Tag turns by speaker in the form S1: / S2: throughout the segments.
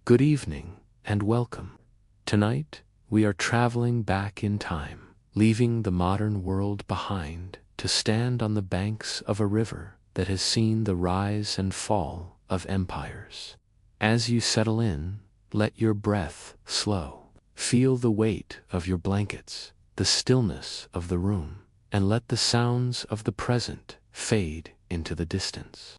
S1: Good evening and welcome. Tonight, we are traveling back in time, leaving the modern world behind to stand on the banks of a river that has seen the rise and fall of empires. As you settle in, let your breath slow. Feel the weight of your blankets, the stillness of the room, and let the sounds of the present fade into the distance.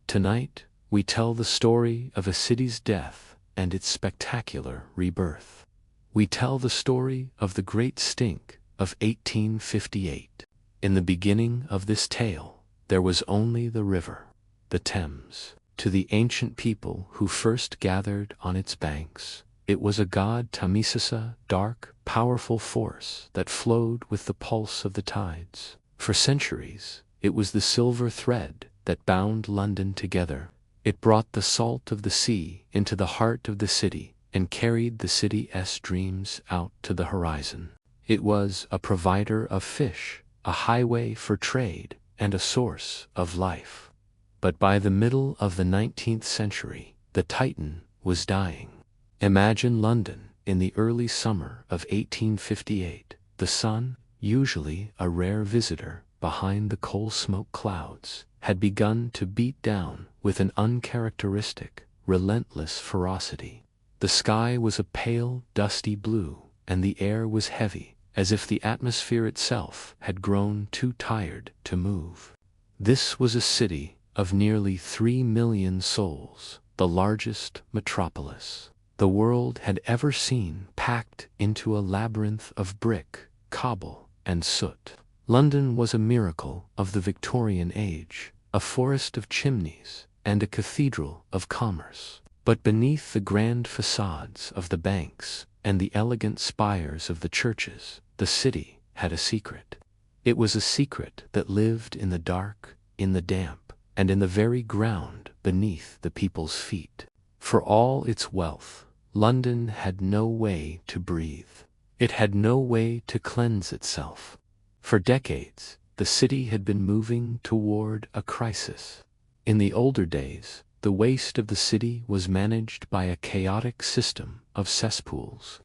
S1: Tonight, we tell the story of a city's death and its spectacular rebirth. We tell the story of the Great Stink of 1858. In the beginning of this tale, there was only the river, the Thames. To the ancient people who first gathered on its banks, it was a god Tamesisa, dark, powerful force that flowed with the pulse of the tides. For centuries, it was the silver thread that bound London together. It brought the salt of the sea into the heart of the city and carried the city's dreams out to the horizon. It was a provider of fish, a highway for trade, and a source of life. But by the middle of the 19th century, the Titan was dying. Imagine London in the early summer of 1858. The sun, usually a rare visitor behind the coal smoke clouds, had begun to beat down with an uncharacteristic, relentless ferocity. The sky was a pale, dusty blue, and the air was heavy, as if the atmosphere itself had grown too tired to move. This was a city of nearly 3 million souls, the largest metropolis the world had ever seen, packed into a labyrinth of brick, cobble, and soot. London was a miracle of the Victorian age, a forest of chimneys, and a cathedral of commerce. But beneath the grand facades of the banks and the elegant spires of the churches, the city had a secret. It was a secret that lived in the dark, in the damp, and in the very ground beneath the people's feet. For all its wealth, London had no way to breathe. It had no way to cleanse itself. For decades, the city had been moving toward a crisis. In the older days, the waste of the city was managed by a chaotic system of cesspools,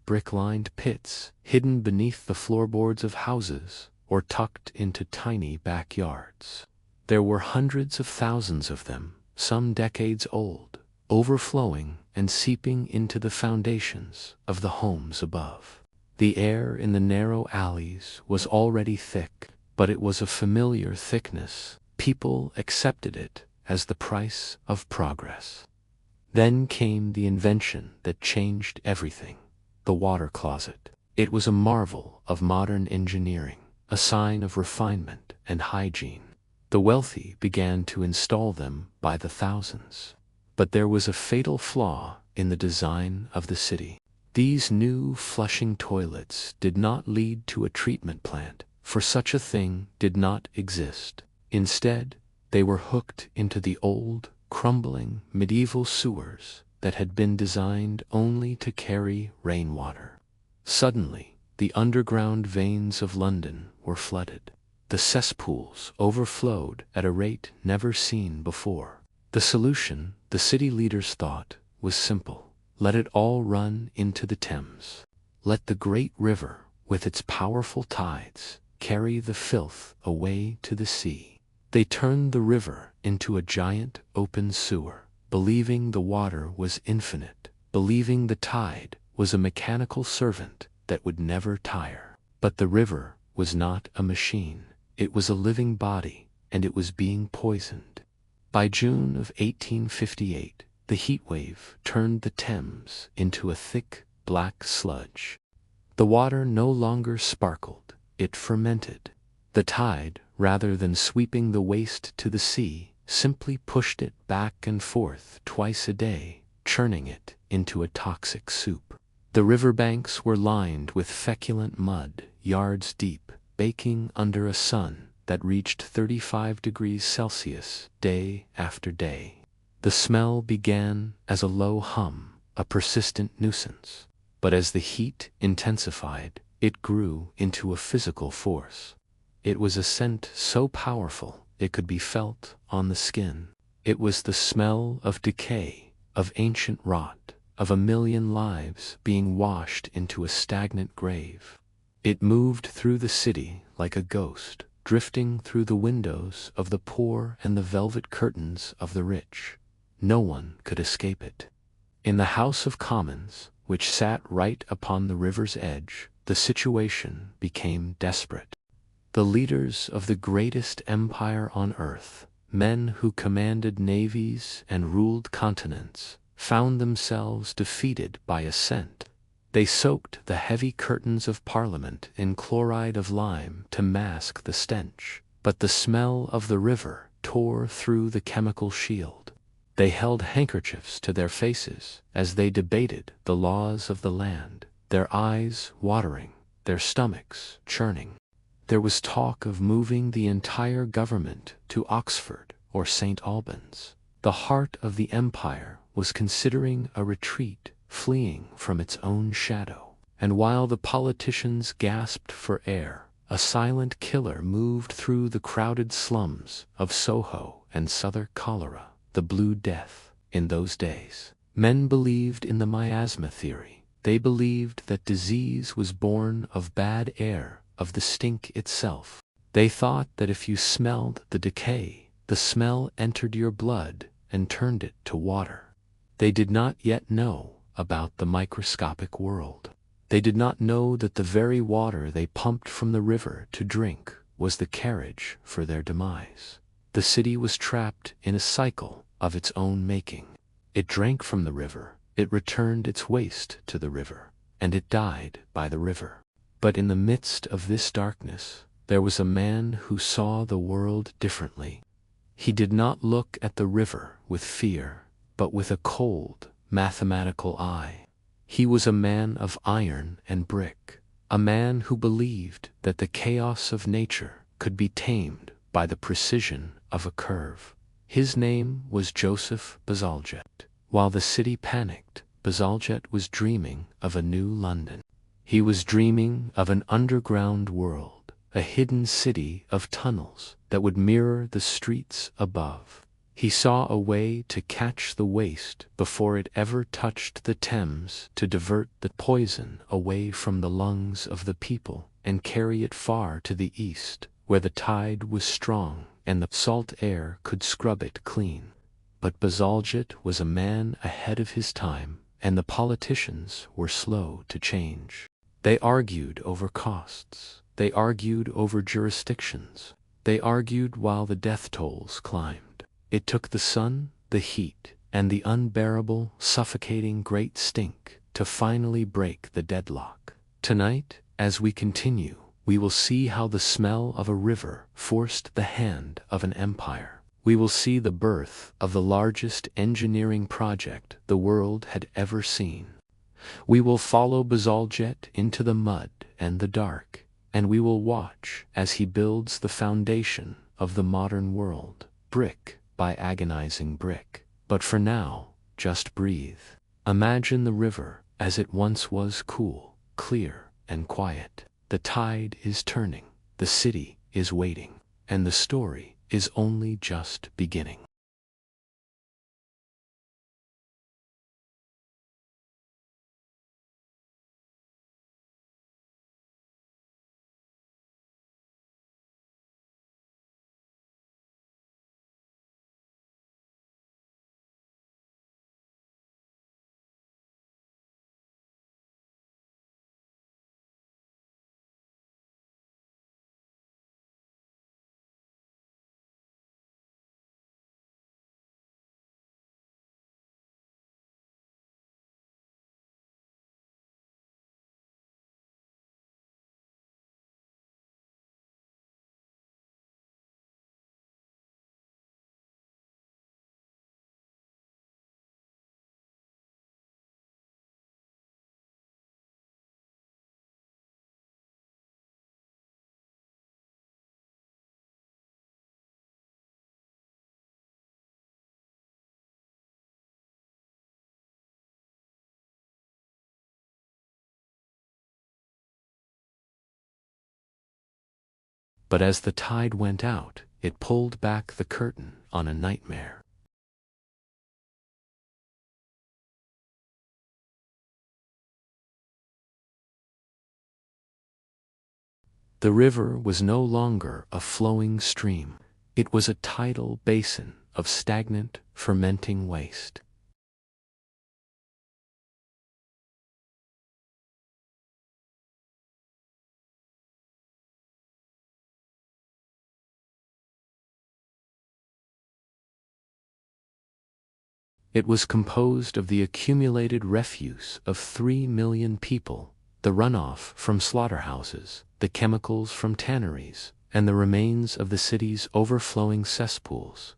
S1: brick-lined pits hidden beneath the floorboards of houses or tucked into tiny backyards. There were hundreds of thousands of them, some decades old, overflowing and seeping into the foundations of the homes above. The air in the narrow alleys was already thick, but it was a familiar thickness. People accepted it as the price of progress. Then came the invention that changed everything: the water closet. It was a marvel of modern engineering, a sign of refinement and hygiene. The wealthy began to install them by the thousands. But there was a fatal flaw in the design of the city. These new flushing toilets did not lead to a treatment plant, for such a thing did not exist. Instead, they were hooked into the old, crumbling, medieval sewers that had been designed only to carry rainwater. Suddenly, the underground veins of London were flooded. The cesspools overflowed at a rate never seen before. The solution, the city leaders thought, was simple. Let it all run into the Thames. Let the great river, with its powerful tides, carry the filth away to the sea. They turned the river into a giant open sewer, believing the water was infinite, believing the tide was a mechanical servant that would never tire. But the river was not a machine. It was a living body, and it was being poisoned. By June of 1858, the heat wave turned the Thames into a thick, black sludge. The water no longer sparkled, it fermented. The tide, rather than sweeping the waste to the sea, simply pushed it back and forth twice a day, churning it into a toxic soup. The riverbanks were lined with feculent mud, yards deep, baking under a sun that reached 35 degrees Celsius day after day. The smell began as a low hum, a persistent nuisance. But as the heat intensified, it grew into a physical force. It was a scent so powerful it could be felt on the skin. It was the smell of decay, of ancient rot, of a million lives being washed into a stagnant grave. It moved through the city like a ghost, drifting through the windows of the poor and the velvet curtains of the rich. No one could escape it. In the House of Commons, which sat right upon the river's edge, the situation became desperate. The leaders of the greatest empire on earth, men who commanded navies and ruled continents, found themselves defeated by a scent. They soaked the heavy curtains of Parliament in chloride of lime to mask the stench, but the smell of the river tore through the chemical shield. They held handkerchiefs to their faces as they debated the laws of the land, their eyes watering, their stomachs churning. There was talk of moving the entire government to Oxford or St. Albans. The heart of the empire was considering a retreat, fleeing from its own shadow. And while the politicians gasped for air, a silent killer moved through the crowded slums of Soho and Southwark. Cholera, the Blue Death. In those days, men believed in the miasma theory. They believed that disease was born of bad air, of the stink itself. They thought that if you smelled the decay, the smell entered your blood and turned it to water. They did not yet know about the microscopic world. They did not know that the very water they pumped from the river to drink was the carriage for their demise. The city was trapped in a cycle of its own making. It drank from the river, it returned its waste to the river, and it died by the river. But in the midst of this darkness, there was a man who saw the world differently. He did not look at the river with fear, but with a cold, mathematical eye. He was a man of iron and brick, a man who believed that the chaos of nature could be tamed by the precision of a curve. His name was Joseph Bazalgette. While the city panicked, Bazalgette was dreaming of a new London. He was dreaming of an underground world, a hidden city of tunnels that would mirror the streets above. He saw a way to catch the waste before it ever touched the Thames, to divert the poison away from the lungs of the people and carry it far to the east, where the tide was strong and the salt air could scrub it clean. But Bazalgette was a man ahead of his time, and the politicians were slow to change. They argued over costs. They argued over jurisdictions. They argued while the death tolls climbed. It took the sun, the heat, and the unbearable, suffocating great stink to finally break the deadlock. Tonight, as we continue, we will see how the smell of a river forced the hand of an empire. We will see the birth of the largest engineering project the world had ever seen. We will follow Bazalgette into the mud and the dark, and we will watch as he builds the foundation of the modern world, brick by agonizing brick. But for now, just breathe. Imagine the river as it once was, cool, clear, and quiet. The tide is turning, the city is waiting, and the story is only just beginning. But as the tide went out, it pulled back the curtain on a nightmare. The river was no longer a flowing stream. It was a tidal basin of stagnant, fermenting waste. It was composed of the accumulated refuse of 3 million people, the runoff from slaughterhouses, the chemicals from tanneries, and the remains of the city's overflowing cesspools.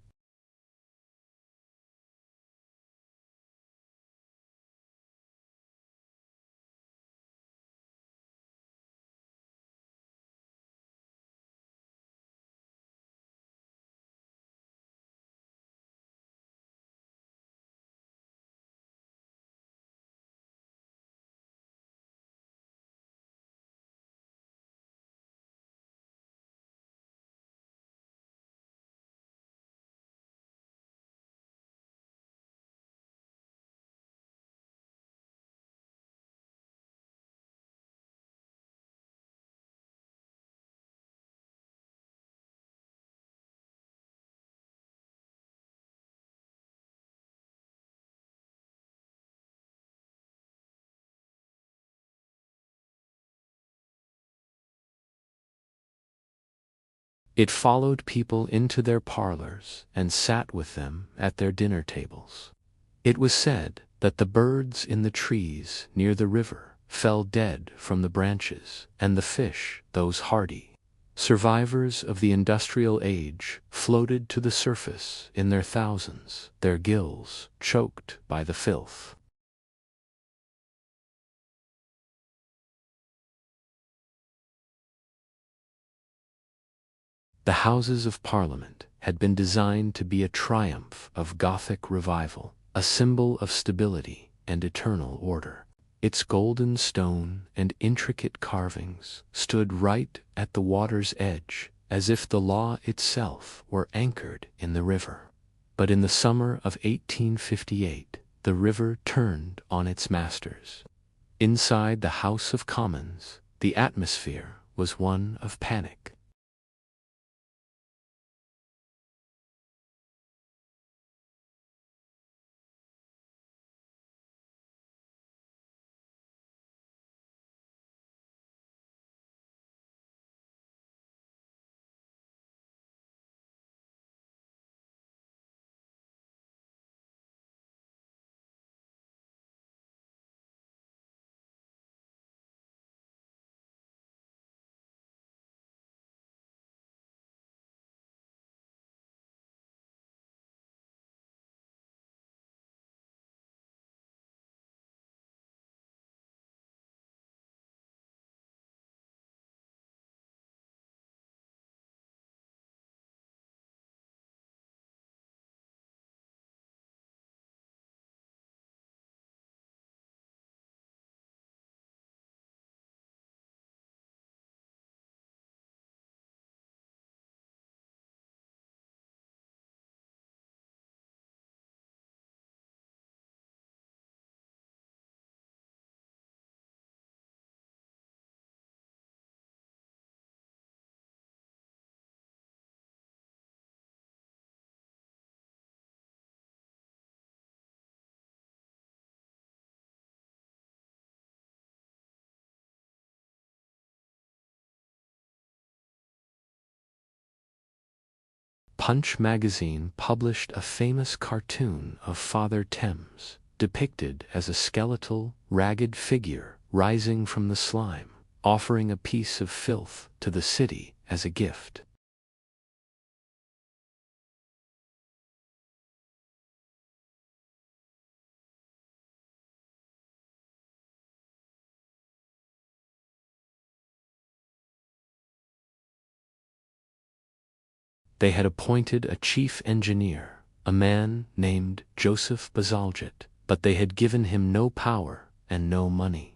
S1: It followed people into their parlors and sat with them at their dinner tables. It was said that the birds in the trees near the river fell dead from the branches, and the fish, those hardy survivors of the industrial age, floated to the surface in their thousands, their gills choked by the filth. The Houses of Parliament had been designed to be a triumph of Gothic revival, a symbol of stability and eternal order. Its golden stone and intricate carvings stood right at the water's edge, as if the law itself were anchored in the river. But in the summer of 1858, the river turned on its masters. Inside the House of Commons, the atmosphere was one of panic. Punch magazine published a famous cartoon of Father Thames, depicted as a skeletal, ragged figure rising from the slime, offering a piece of filth to the city as a gift. They had appointed a chief engineer, a man named Joseph Bazalgette, but they had given him no power and no money.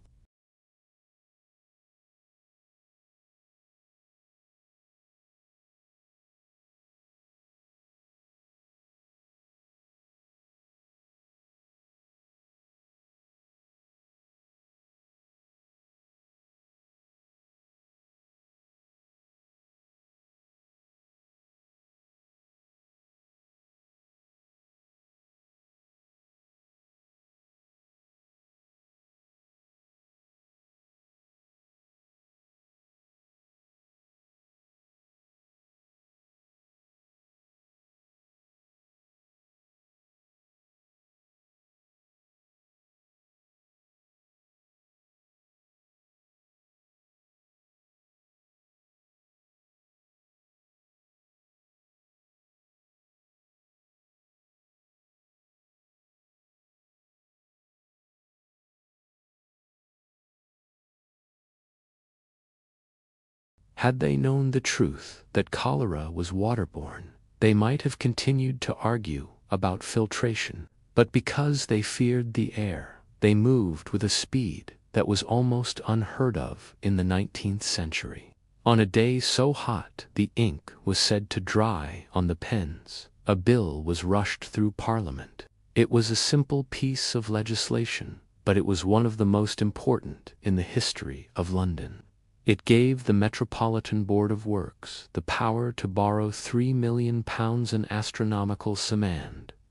S1: Had they known the truth that cholera was waterborne, they might have continued to argue about filtration. But because they feared the air, they moved with a speed that was almost unheard of in the 19th century. On a day so hot the ink was said to dry on the pens, a bill was rushed through Parliament. It was a simple piece of legislation, but it was one of the most important in the history of London. It gave the Metropolitan Board of Works the power to borrow £3 million, an astronomical sum.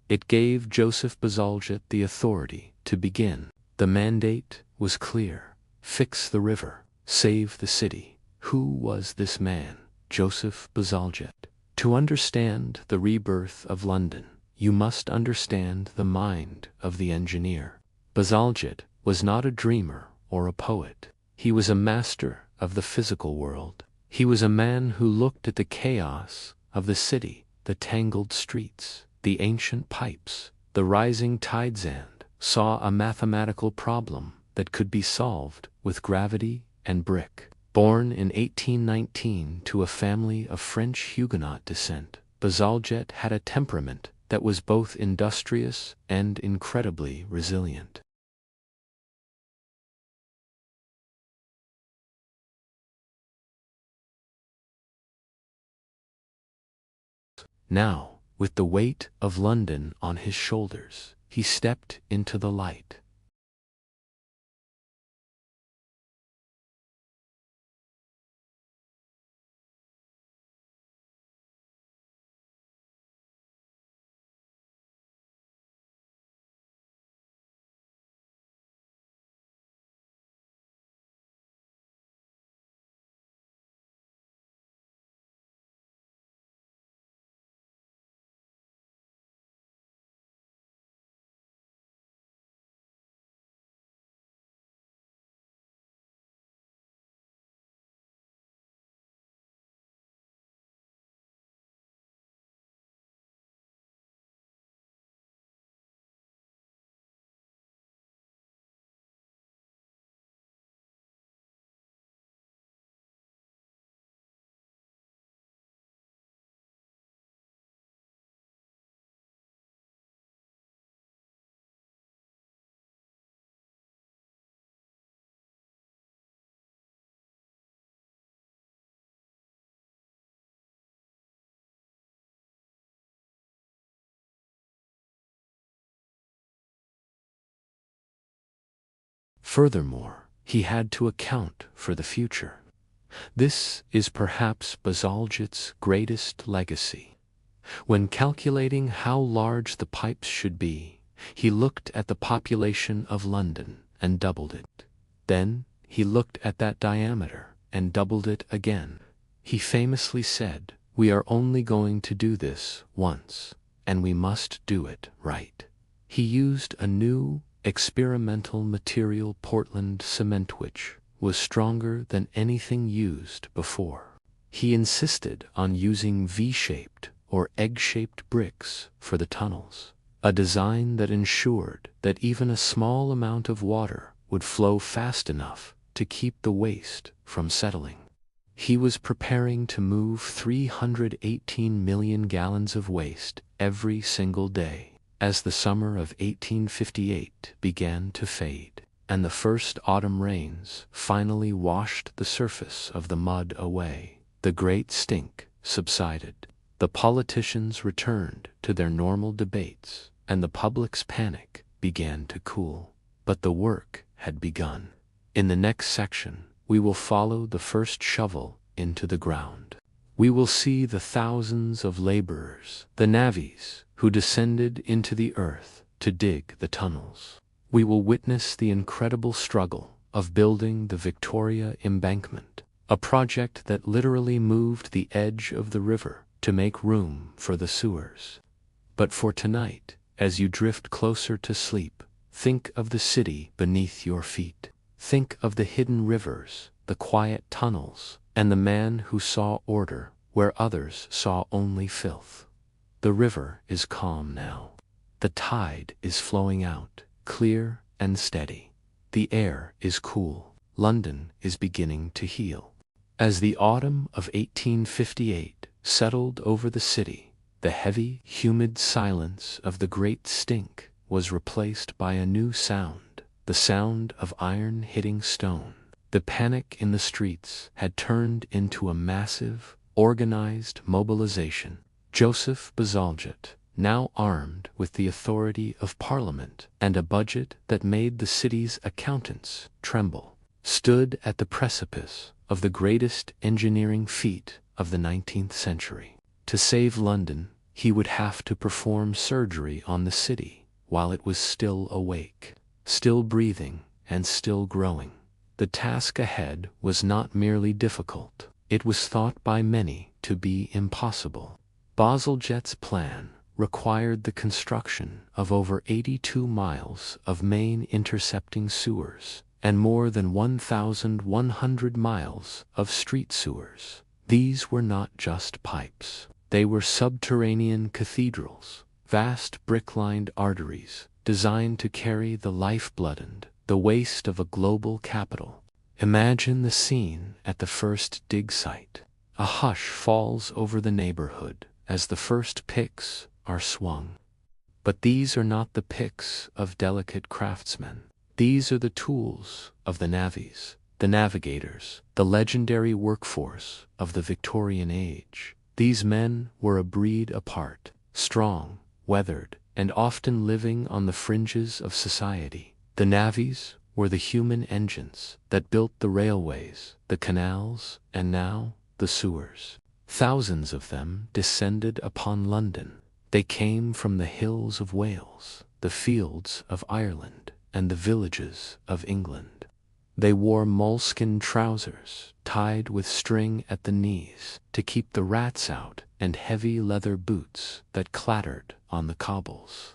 S1: It gave Joseph Bazalgette the authority to begin. The mandate was clear: fix the river, save the city. Who was this man, Joseph Bazalgette? To understand the rebirth of London, you must understand the mind of the engineer. Bazalgette was not a dreamer or a poet. He was a master of the physical world. He was a man who looked at the chaos of the city, the tangled streets, the ancient pipes, the rising tides, and saw a mathematical problem that could be solved with gravity and brick. Born in 1819 to a family of French Huguenot descent, Bazalgette had a temperament that was both industrious and incredibly resilient. Now, with the weight of London on his shoulders, he stepped into the light. Furthermore, he had to account for the future. This is perhaps Bazalgette's greatest legacy. When calculating how large the pipes should be, he looked at the population of London and doubled it. Then he looked at that diameter and doubled it again. He famously said, "We are only going to do this once, and we must do it right." He used a new, experimental material, Portland cement, which was stronger than anything used before. He insisted on using V-shaped or egg-shaped bricks for the tunnels, a design that ensured that even a small amount of water would flow fast enough to keep the waste from settling. He was preparing to move 318 million gallons of waste every single day. As the summer of 1858 began to fade, and the first autumn rains finally washed the surface of the mud away, the great stink subsided. The politicians returned to their normal debates, and the public's panic began to cool. But the work had begun. In the next section, we will follow the first shovel into the ground. We will see the thousands of laborers, the navvies, who descended into the earth to dig the tunnels. We will witness the incredible struggle of building the Victoria Embankment, a project that literally moved the edge of the river to make room for the sewers. But for tonight, as you drift closer to sleep, think of the city beneath your feet. Think of the hidden rivers, the quiet tunnels, and the man who saw order where others saw only filth. The river is calm now. The tide is flowing out, clear and steady. The air is cool. London is beginning to heal. As the autumn of 1858 settled over the city, the heavy, humid silence of the Great Stink was replaced by a new sound, the sound of iron hitting stone. The panic in the streets had turned into a massive, organized mobilization. Joseph Bazalgette, now armed with the authority of Parliament and a budget that made the city's accountants tremble, stood at the precipice of the greatest engineering feat of the 19th century. To save London, he would have to perform surgery on the city while it was still awake, still breathing, and still growing. The task ahead was not merely difficult, it was thought by many to be impossible. Bazalgette's plan required the construction of over 82 miles of main intercepting sewers and more than 1,100 miles of street sewers. These were not just pipes. They were subterranean cathedrals, vast brick-lined arteries designed to carry the lifeblood and the waste of a global capital. Imagine the scene at the first dig site. A hush falls over the neighborhood as the first picks are swung. But these are not the picks of delicate craftsmen. These are the tools of the navvies, the navigators, the legendary workforce of the Victorian age. These men were a breed apart, strong, weathered, and often living on the fringes of society. The navvies were the human engines that built the railways, the canals, and now the sewers. Thousands of them descended upon London. They came from the hills of Wales, the fields of Ireland, and the villages of England. They wore moleskin trousers tied with string at the knees to keep the rats out and heavy leather boots that clattered on the cobbles.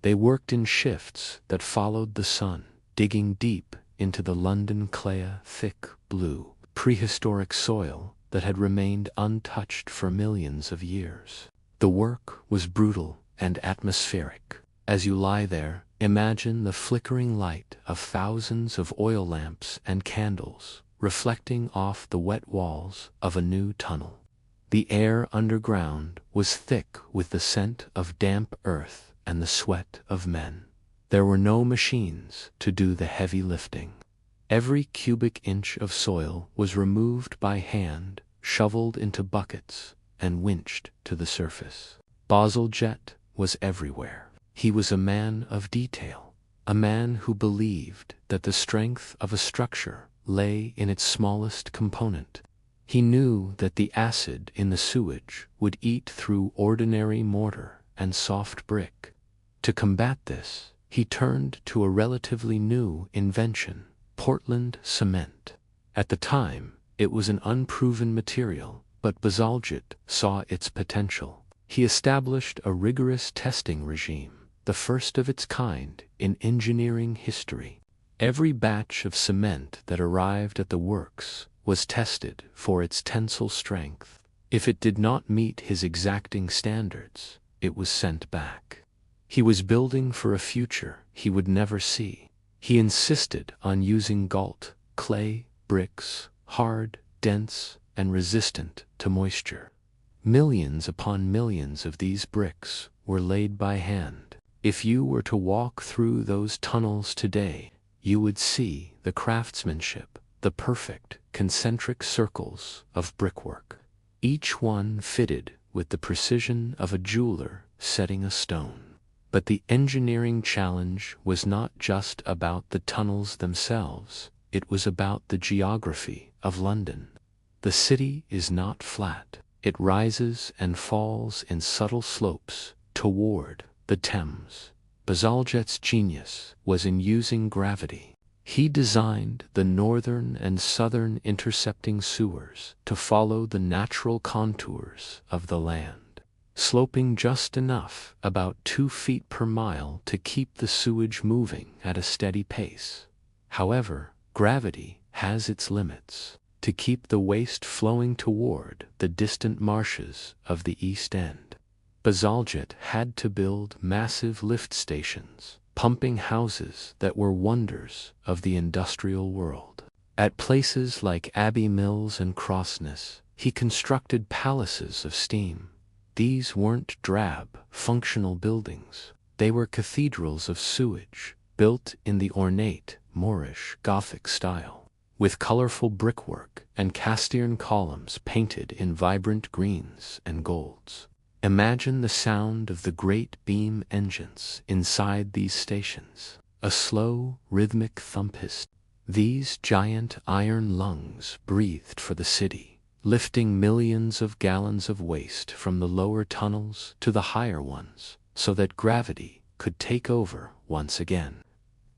S1: They worked in shifts that followed the sun, digging deep into the London clay, thick blue, prehistoric soil that had remained untouched for millions of years. The work was brutal and atmospheric. As you lie there, imagine the flickering light of thousands of oil lamps and candles reflecting off the wet walls of a new tunnel. The air underground was thick with the scent of damp earth and the sweat of men. There were no machines to do the heavy lifting. Every cubic inch of soil was removed by hand, shoveled into buckets, and winched to the surface. Bazalgette was everywhere. He was a man of detail, a man who believed that the strength of a structure lay in its smallest component. He knew that the acid in the sewage would eat through ordinary mortar and soft brick. To combat this, he turned to a relatively new invention, Portland cement. At the time, it was an unproven material, but Bazalgette saw its potential. He established a rigorous testing regime, the first of its kind in engineering history. Every batch of cement that arrived at the works was tested for its tensile strength. If it did not meet his exacting standards, it was sent back. He was building for a future he would never see. He insisted on using gault, clay, bricks, hard, dense, and resistant to moisture. Millions upon millions of these bricks were laid by hand. If you were to walk through those tunnels today, you would see the craftsmanship, the perfect concentric circles of brickwork, each one fitted with the precision of a jeweler setting a stone. But the engineering challenge was not just about the tunnels themselves, it was about the geography of London. The city is not flat. It rises and falls in subtle slopes toward the Thames. Bazalgette's genius was in using gravity. He designed the northern and southern intercepting sewers to follow the natural contours of the land, sloping just enough, about 2 feet per mile, to keep the sewage moving at a steady pace. However, gravity has its limits. To keep the waste flowing toward the distant marshes of the East End, Bazalgette had to build massive lift stations, pumping houses that were wonders of the industrial world. At places like Abbey Mills and Crossness, he constructed palaces of steam. These weren't drab, functional buildings. They were cathedrals of sewage, built in the ornate, Moorish Gothic style, with colorful brickwork and cast iron columns painted in vibrant greens and golds. Imagine the sound of the great beam engines inside these stations. A slow, rhythmic thump hiss. These giant iron lungs breathed for the city, lifting millions of gallons of waste from the lower tunnels to the higher ones, so that gravity could take over once again.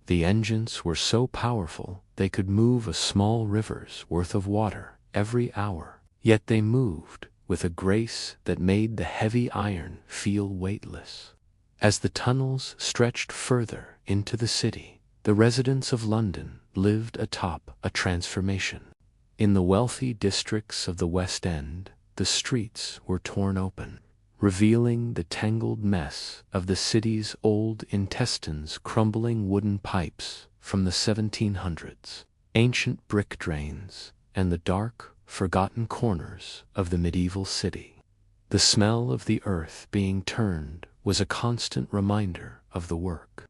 S1: The engines were so powerful they could move a small river's worth of water every hour, yet they moved with a grace that made the heavy iron feel weightless. As the tunnels stretched further into the city, the residents of London lived atop a transformation. In the wealthy districts of the West End, the streets were torn open, revealing the tangled mess of the city's old intestines, crumbling wooden pipes from the 1700s, ancient brick drains, and the dark, forgotten corners of the medieval city. The smell of the earth being turned was a constant reminder of the work.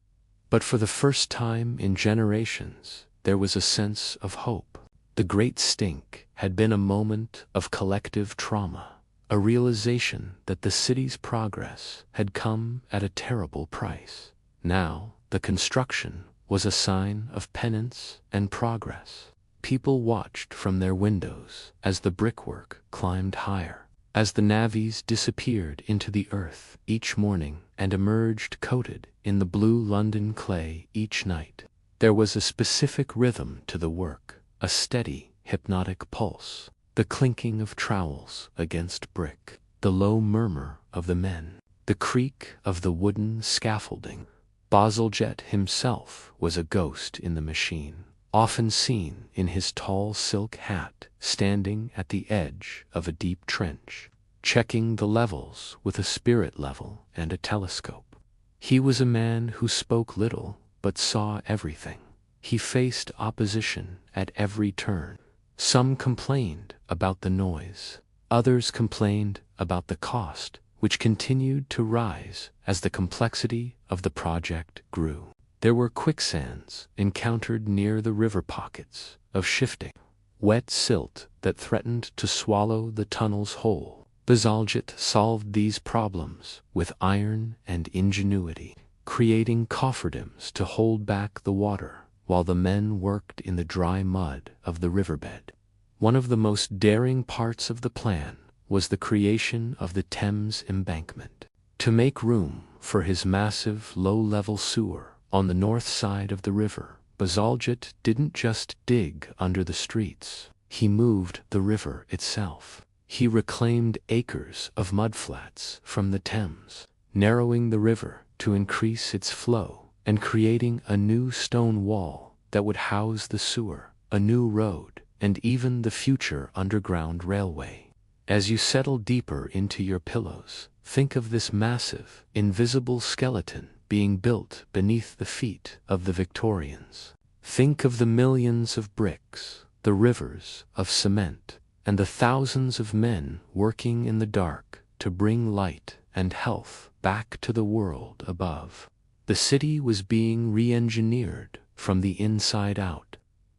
S1: But for the first time in generations, there was a sense of hope. The Great Stink had been a moment of collective trauma, a realization that the city's progress had come at a terrible price. Now, the construction was a sign of penance and progress. People watched from their windows as the brickwork climbed higher, as the navvies disappeared into the earth each morning and emerged coated in the blue London clay each night. There was a specific rhythm to the work, a steady, hypnotic pulse, the clinking of trowels against brick, the low murmur of the men, the creak of the wooden scaffolding. Bazalgette himself was a ghost in the machine, often seen in his tall silk hat, standing at the edge of a deep trench, checking the levels with a spirit level and a telescope. He was a man who spoke little but saw everything. He faced opposition at every turn. Some complained about the noise. Others complained about the cost, which continued to rise as the complexity of the project grew. There were quicksands encountered near the river, pockets of shifting, wet silt that threatened to swallow the tunnels whole. Bazalgette solved these problems with iron and ingenuity, creating cofferdams to hold back the water while the men worked in the dry mud of the riverbed. One of the most daring parts of the plan was the creation of the Thames embankment. To make room for his massive low-level sewer on the north side of the river, Bazalgette didn't just dig under the streets. He moved the river itself. He reclaimed acres of mudflats from the Thames, narrowing the river to increase its flow and creating a new stone wall that would house the sewer, a new road, and even the future underground railway. As you settle deeper into your pillows, think of this massive, invisible skeleton being built beneath the feet of the Victorians. Think of the millions of bricks, the rivers of cement, and the thousands of men working in the dark to bring light and health back to the world above. The city was being re-engineered from the inside out.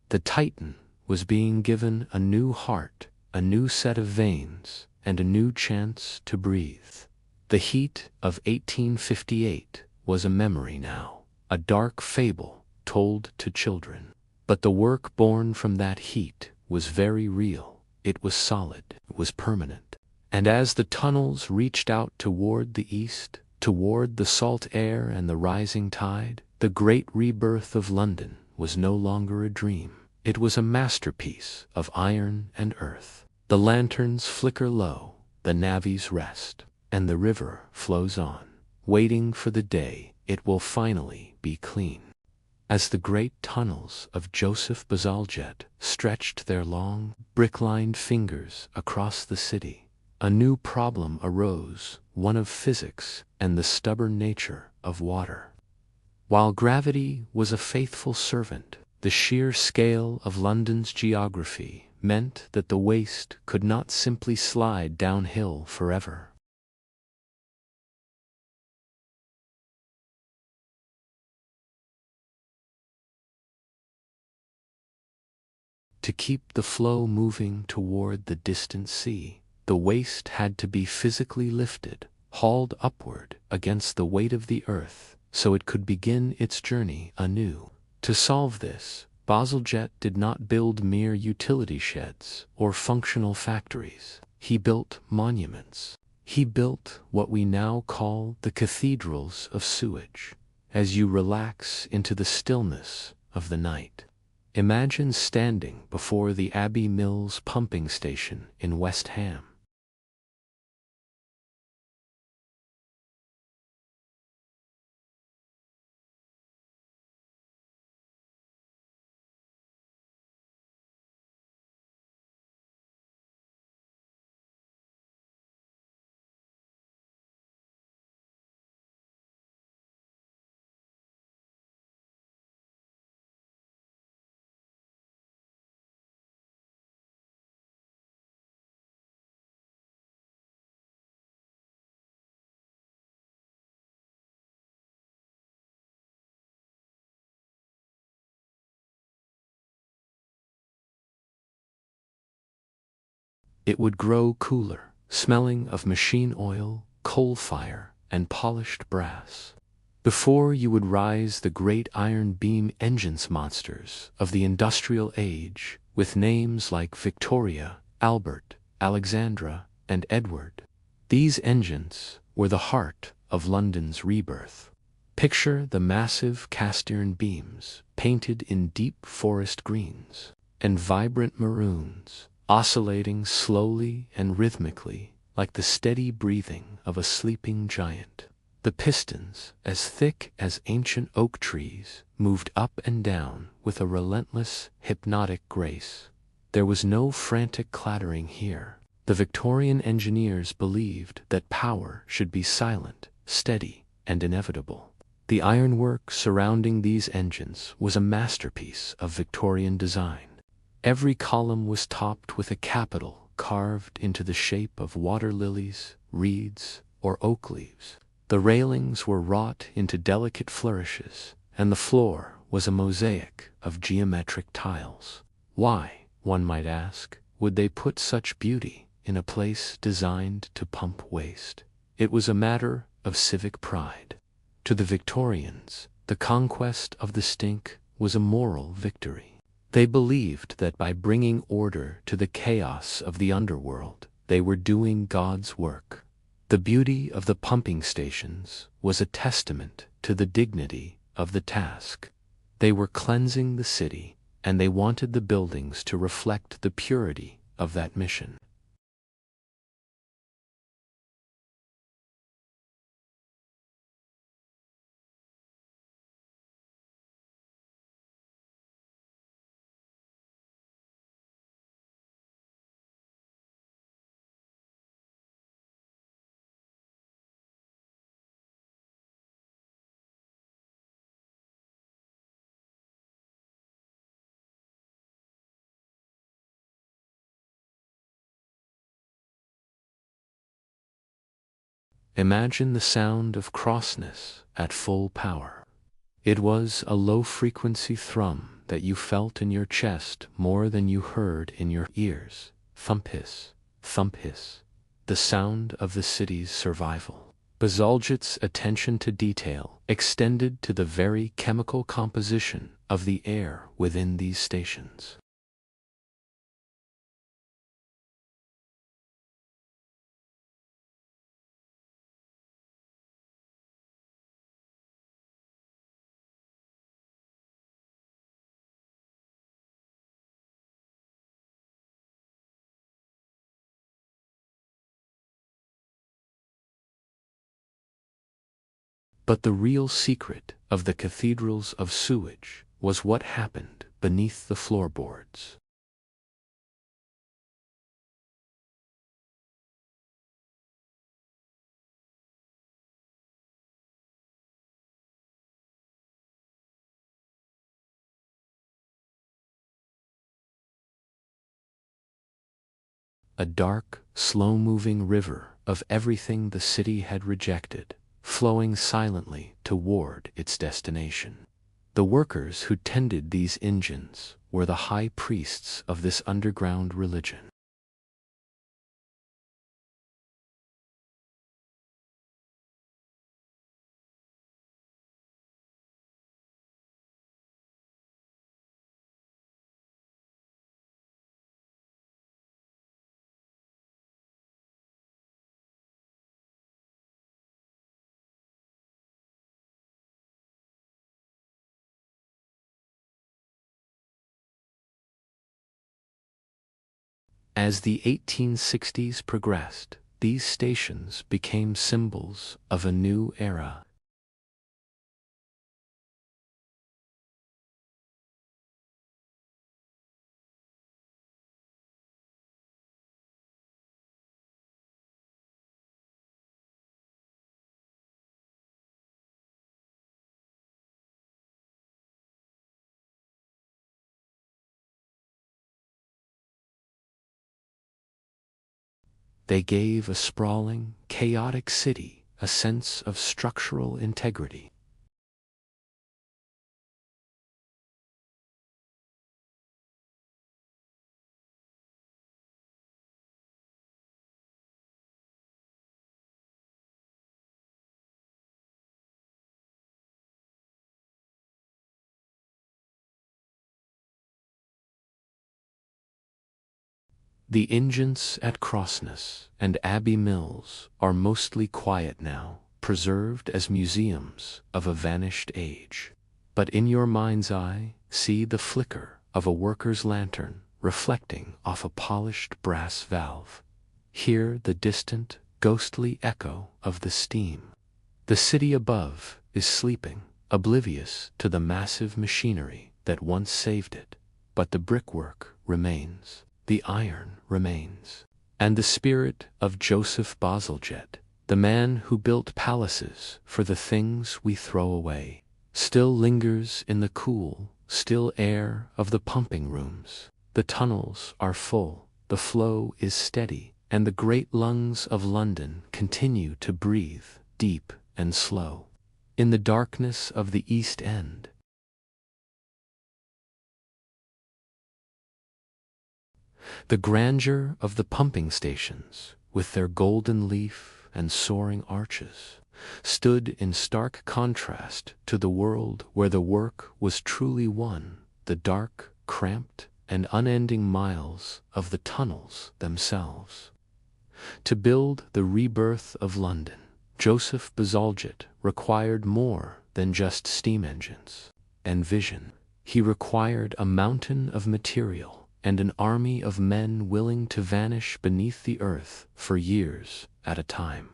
S1: The Titan was being given a new heart, a new set of veins, and a new chance to breathe. The heat of 1858 was a memory now, a dark fable told to children. But the work born from that heat was very real. It was solid, it was permanent. And as the tunnels reached out toward the east, toward the salt air and the rising tide, the great rebirth of London was no longer a dream. It was a masterpiece of iron and earth. The lanterns flicker low, the navvies rest, and the river flows on, waiting for the day it will finally be clean. As the great tunnels of Joseph Bazalgette stretched their long, brick-lined fingers across the city, a new problem arose, one of physics and the stubborn nature of water. While gravity was a faithful servant, The sheer scale of London's geography meant that the waste could not simply slide downhill forever. To keep the flow moving toward the distant sea, the waste had to be physically lifted, hauled upward against the weight of the earth, so it could begin its journey anew. To solve this, Bazalgette did not build mere utility sheds or functional factories. He built monuments. He built what we now call the Cathedrals of Sewage. As you relax into the stillness of the night, imagine standing before the Abbey Mills pumping station in West Ham. It would grow cooler, smelling of machine oil, coal fire, and polished brass. Before you would rise the great iron beam engines monsters of the industrial age, with names like Victoria, Albert, Alexandra, and Edward. These engines were the heart of London's rebirth. Picture the massive cast iron beams, painted in deep forest greens and vibrant maroons, oscillating slowly and rhythmically like the steady breathing of a sleeping giant. The pistons, as thick as ancient oak trees, moved up and down with a relentless, hypnotic grace. There was no frantic clattering here. The Victorian engineers believed that power should be silent, steady, and inevitable. The ironwork surrounding these engines was a masterpiece of Victorian design. Every column was topped with a capital carved into the shape of water lilies, reeds, or oak leaves. The railings were wrought into delicate flourishes, and the floor was a mosaic of geometric tiles. Why, one might ask, would they put such beauty in a place designed to pump waste? It was a matter of civic pride. To the Victorians, the conquest of the stink was a moral victory. They believed that by bringing order to the chaos of the underworld, they were doing God's work. The beauty of the pumping stations was a testament to the dignity of the task. They were cleansing the city, and they wanted the buildings to reflect the purity of that mission. Imagine the sound of crossness at full power. It was a low-frequency thrum that you felt in your chest more than you heard in your ears. Thump hiss, the sound of the city's survival. Bazalgette's attention to detail extended to the very chemical composition of the air within these stations. But the real secret of the Cathedrals of Sewage was what happened beneath the floorboards. a dark, slow-moving river of everything the city had rejected, flowing silently toward its destination. The workers who tended these engines were the high priests of this underground religion. As the 1860s progressed, these stations became symbols of a new era. They gave a sprawling, chaotic city a sense of structural integrity. The engines at Crossness and Abbey Mills are mostly quiet now, preserved as museums of a vanished age. But in your mind's eye, see the flicker of a worker's lantern reflecting off a polished brass valve. Hear the distant, ghostly echo of the steam. The city above is sleeping, oblivious to the massive machinery that once saved it. But the brickwork remains. The iron remains. And the spirit of Joseph Bazalgette, the man who built palaces for the things we throw away, still lingers in the cool, still air of the pumping rooms. The tunnels are full, the flow is steady, and the great lungs of London continue to breathe, deep and slow. In the darkness of the East End, the grandeur of the pumping stations, with their golden leaf and soaring arches, stood in stark contrast to the world where the work was truly won, the dark, cramped, and unending miles of the tunnels themselves. To build the rebirth of London, Joseph Bazalgette required more than just steam engines and vision. He required a mountain of material and an army of men willing to vanish beneath the earth for years at a time.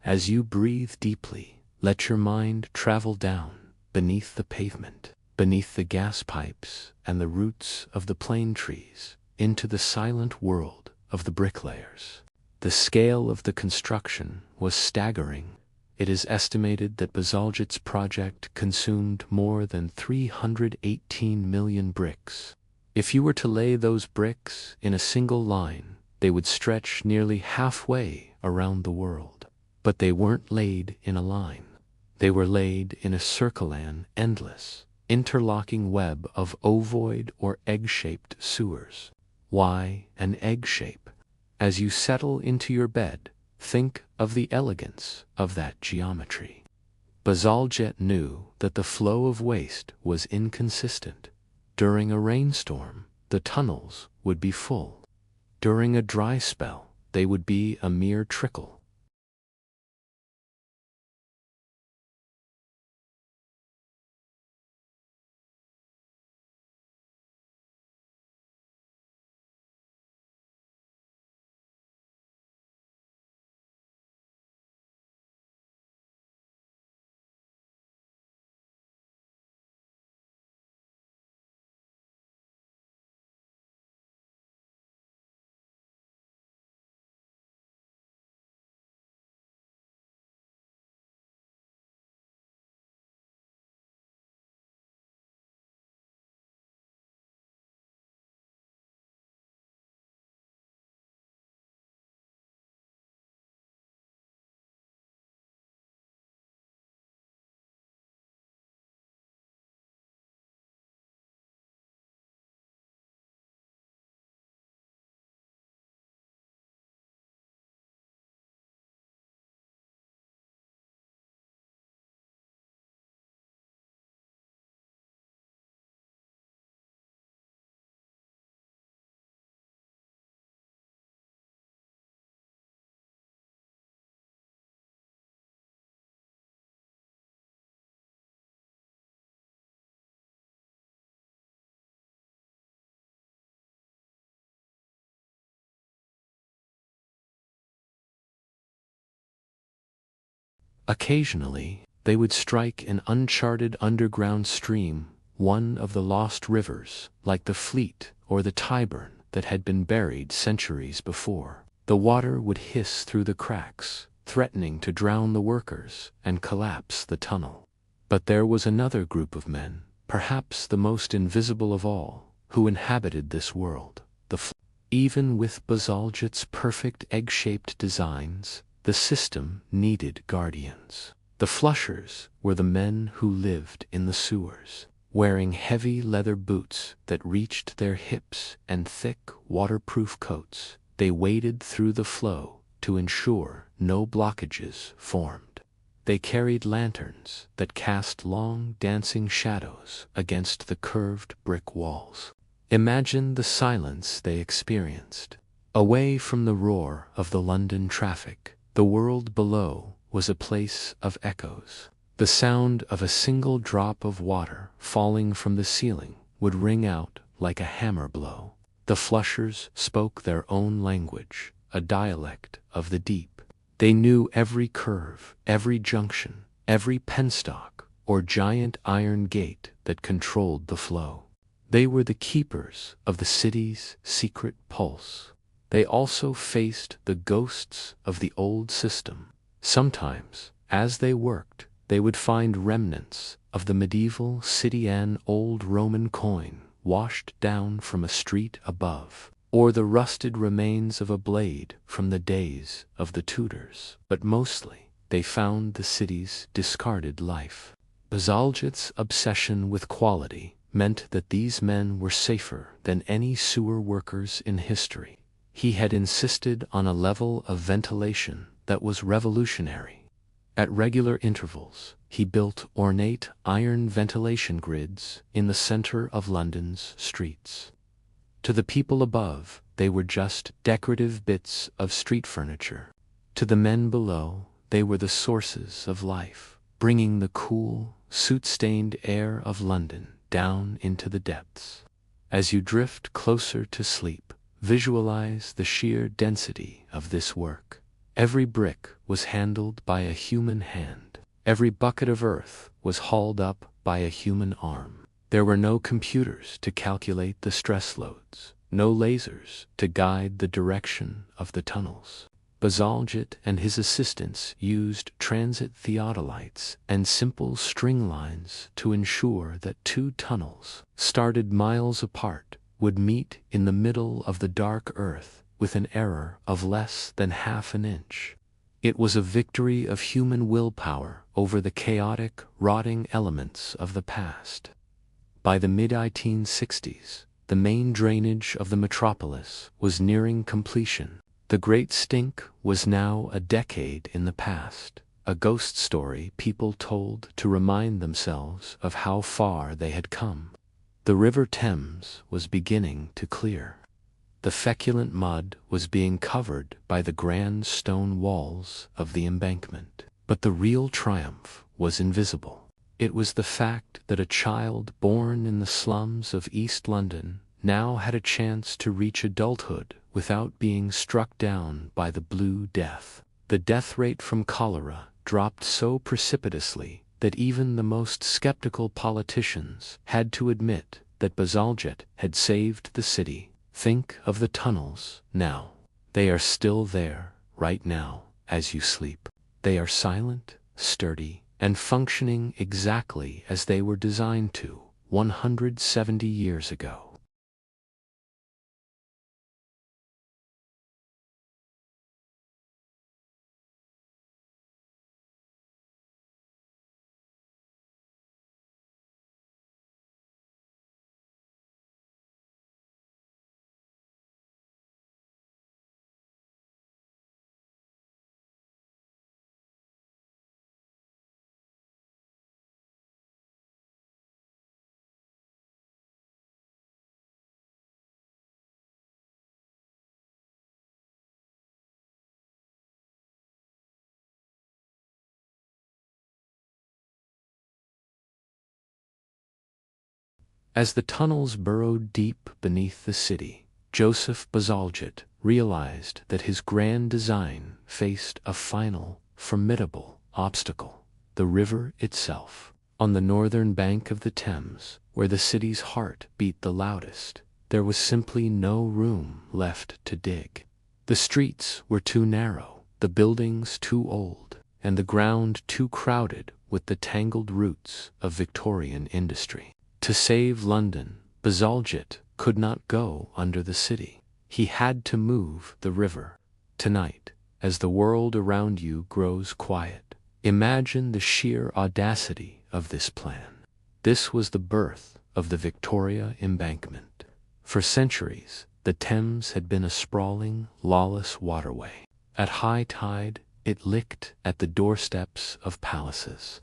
S1: As you breathe deeply, let your mind travel down beneath the pavement, beneath the gas pipes and the roots of the plane trees, into the silent world of the bricklayers. The scale of the construction was staggering. It is estimated that Bazalgette's project consumed more than 318 million bricks. If you were to lay those bricks in a single line, they would stretch nearly halfway around the world. But they weren't laid in a line. They were laid in a circular, endless, interlocking web of ovoid or egg-shaped sewers. Why an egg shape? As you settle into your bed, think of the elegance of that geometry. Bazalgette knew that the flow of waste was inconsistent. During a rainstorm, the tunnels would be full. During a dry spell, they would be a mere trickle. Occasionally, they would strike an uncharted underground stream, one of the lost rivers, like the Fleet or the Tyburn, that had been buried centuries before. The water would hiss through the cracks, threatening to drown the workers and collapse the tunnel. But there was another group of men, perhaps the most invisible of all, who inhabited this world, the flood. Even with Bazalgette's perfect egg-shaped designs, the system needed guardians. The flushers were the men who lived in the sewers, wearing heavy leather boots that reached their hips and thick, waterproof coats. They waded through the flow to ensure no blockages formed. They carried lanterns that cast long, dancing shadows against the curved brick walls. Imagine the silence they experienced. Away from the roar of the London traffic, the world below was a place of echoes. The sound of a single drop of water falling from the ceiling would ring out like a hammer blow. The flushers spoke their own language, a dialect of the deep. They knew every curve, every junction, every penstock or giant iron gate that controlled the flow. They were the keepers of the city's secret pulse. They also faced the ghosts of the old system. Sometimes, as they worked, they would find remnants of the medieval city-an old Roman coin washed down from a street above, or the rusted remains of a blade from the days of the Tudors. But mostly, they found the city's discarded life. Bazalgette's obsession with quality meant that these men were safer than any sewer workers in history. He had insisted on a level of ventilation that was revolutionary. At regular intervals, he built ornate iron ventilation grids in the center of London's streets. To the people above, they were just decorative bits of street furniture. To the men below, they were the sources of life, bringing the cool, soot-stained air of London down into the depths. As you drift closer to sleep, visualize the sheer density of this work. Every brick was handled by a human hand. Every bucket of earth was hauled up by a human arm. There were no computers to calculate the stress loads, no lasers to guide the direction of the tunnels. Bazalgette and his assistants used transit theodolites and simple string lines to ensure that two tunnels, started miles apart, would meet in the middle of the dark earth with an error of less than half an inch. It was a victory of human willpower over the chaotic, rotting elements of the past. By the mid-1860s, the main drainage of the metropolis was nearing completion. The Great Stink was now a decade in the past, a ghost story people told to remind themselves of how far they had come. The River Thames was beginning to clear. The feculent mud was being covered by the grand stone walls of the embankment. But the real triumph was invisible. It was the fact that a child born in the slums of East London now had a chance to reach adulthood without being struck down by the Blue Death. The death rate from cholera dropped so precipitously that even the most skeptical politicians had to admit that Bazalgette had saved the city. Think of the tunnels now. They are still there, right now, as you sleep. They are silent, sturdy, and functioning exactly as they were designed to 170 years ago. As the tunnels burrowed deep beneath the city, Joseph Bazalgette realized that his grand design faced a final, formidable obstacle: the river itself. On the northern bank of the Thames, where the city's heart beat the loudest, there was simply no room left to dig. The streets were too narrow, the buildings too old, and the ground too crowded with the tangled roots of Victorian industry. To save London, Bazalgette could not go under the city. He had to move the river. Tonight, as the world around you grows quiet, imagine the sheer audacity of this plan. This was the birth of the Victoria Embankment. For centuries, the Thames had been a sprawling, lawless waterway. At high tide, it licked at the doorsteps of palaces.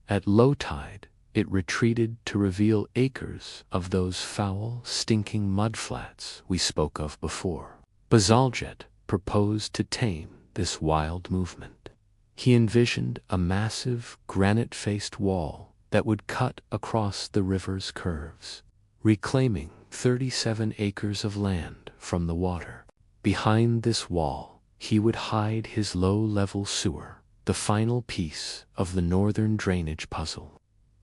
S1: At low tide, it retreated to reveal acres of those foul, stinking mudflats we spoke of before. Bazalgette proposed to tame this wild movement. He envisioned a massive, granite-faced wall that would cut across the river's curves, reclaiming 37 acres of land from the water. Behind this wall, he would hide his low-level sewer, the final piece of the northern drainage puzzle.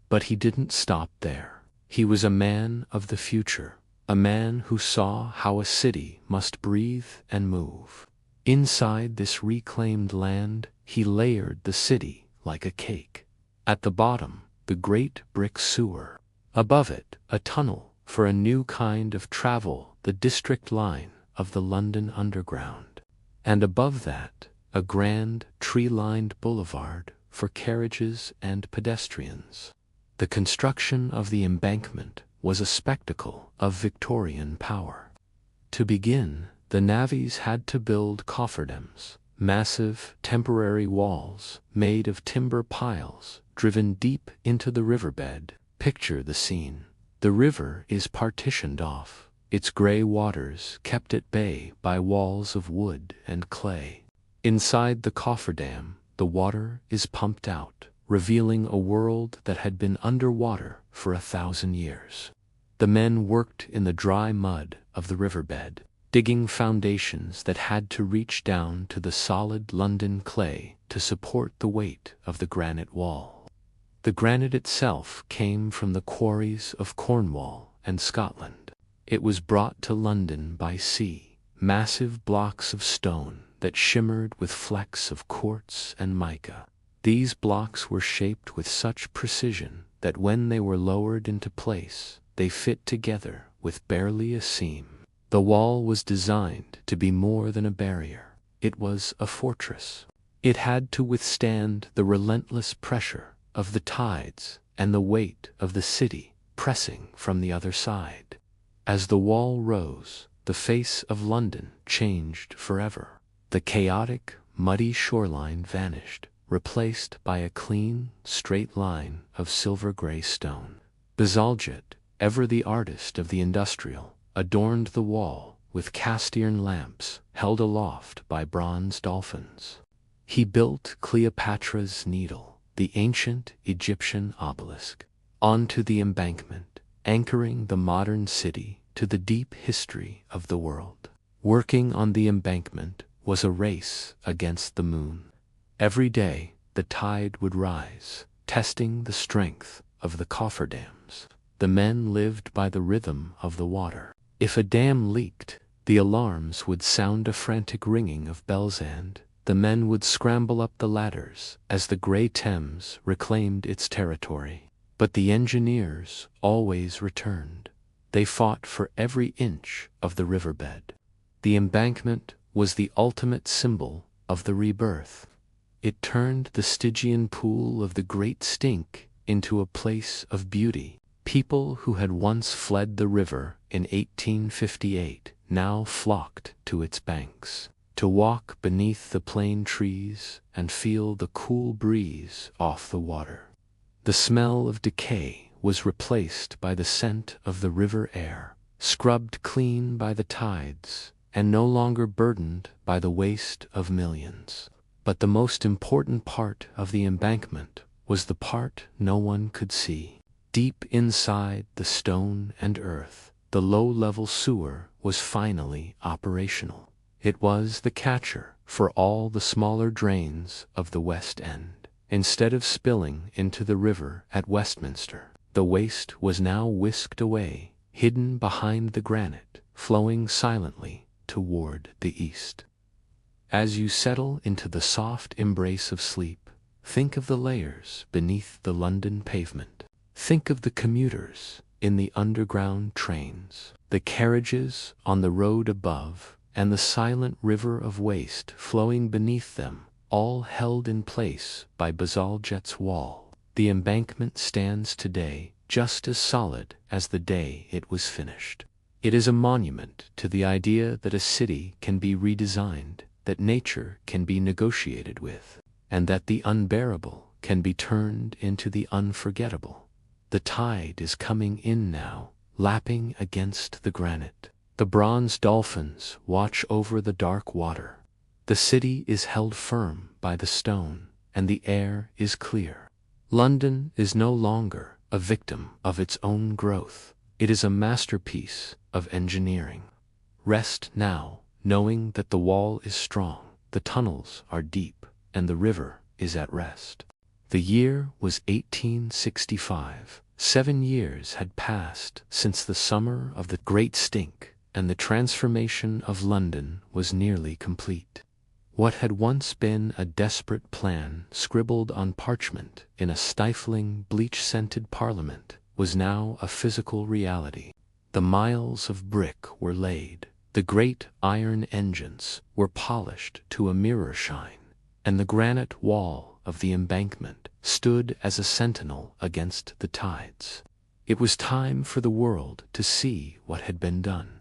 S1: But he didn't stop there. He was a man of the future, a man who saw how a city must breathe and move. Inside this reclaimed land, he layered the city like a cake. At the bottom, the great brick sewer. Above it, a tunnel for a new kind of travel, the district line of the London Underground. And above that, a grand, tree-lined boulevard for carriages and pedestrians. The construction of the embankment was a spectacle of Victorian power. To begin, the navvies had to build cofferdams, massive, temporary walls made of timber piles driven deep into the riverbed. Picture the scene. The river is partitioned off, its gray waters kept at bay by walls of wood and clay. Inside the cofferdam, the water is pumped out, revealing a world that had been underwater for 1,000 years. The men worked in the dry mud of the riverbed, digging foundations that had to reach down to the solid London clay to support the weight of the granite wall. The granite itself came from the quarries of Cornwall and Scotland. It was brought to London by sea, massive blocks of stone that shimmered with flecks of quartz and mica. These blocks were shaped with such precision that when they were lowered into place, they fit together with barely a seam. The wall was designed to be more than a barrier. It was a fortress. It had to withstand the relentless pressure of the tides and the weight of the city pressing from the other side. As the wall rose, the face of London changed forever. The chaotic, muddy shoreline vanished, replaced by a clean, straight line of silver-gray stone. Bazalgette, ever the artist of the industrial, adorned the wall with cast-iron lamps held aloft by bronze dolphins. He built Cleopatra's Needle, the ancient Egyptian obelisk, onto the embankment, anchoring the modern city to the deep history of the world. Working on the embankment was a race against the moon. Every day, the tide would rise, testing the strength of the cofferdams. The men lived by the rhythm of the water. If a dam leaked, the alarms would sound a frantic ringing of bells, and the men would scramble up the ladders as the grey Thames reclaimed its territory. But the engineers always returned. They fought for every inch of the riverbed. The embankment was the ultimate symbol of the rebirth. It turned the Stygian pool of the Great Stink into a place of beauty. People who had once fled the river in 1858 now flocked to its banks, to walk beneath the plane trees and feel the cool breeze off the water. The smell of decay was replaced by the scent of the river air, scrubbed clean by the tides, and no longer burdened by the waste of millions. But the most important part of the embankment was the part no one could see. Deep inside the stone and earth, the low-level sewer was finally operational. It was the catcher for all the smaller drains of the West End. Instead of spilling into the river at Westminster, the waste was now whisked away, hidden behind the granite, flowing silently toward the east. As you settle into the soft embrace of sleep, think of the layers beneath the London pavement. Think of the commuters in the underground trains, the carriages on the road above, and the silent river of waste flowing beneath them, all held in place by Bazalgette's wall. The embankment stands today just as solid as the day it was finished. It is a monument to the idea that a city can be redesigned, that nature can be negotiated with, and that the unbearable can be turned into the unforgettable. The tide is coming in now, lapping against the granite. The bronze dolphins watch over the dark water. The city is held firm by the stone, and the air is clear. London is no longer a victim of its own growth. It is a masterpiece of engineering. Rest now, knowing that the wall is strong, the tunnels are deep, and the river is at rest. The year was 1865. 7 years had passed since the summer of the Great Stink, and the transformation of London was nearly complete. What had once been a desperate plan scribbled on parchment in a stifling, bleach-scented parliament was now a physical reality. The miles of brick were laid, the great iron engines were polished to a mirror shine, and the granite wall of the embankment stood as a sentinel against the tides. It was time for the world to see what had been done.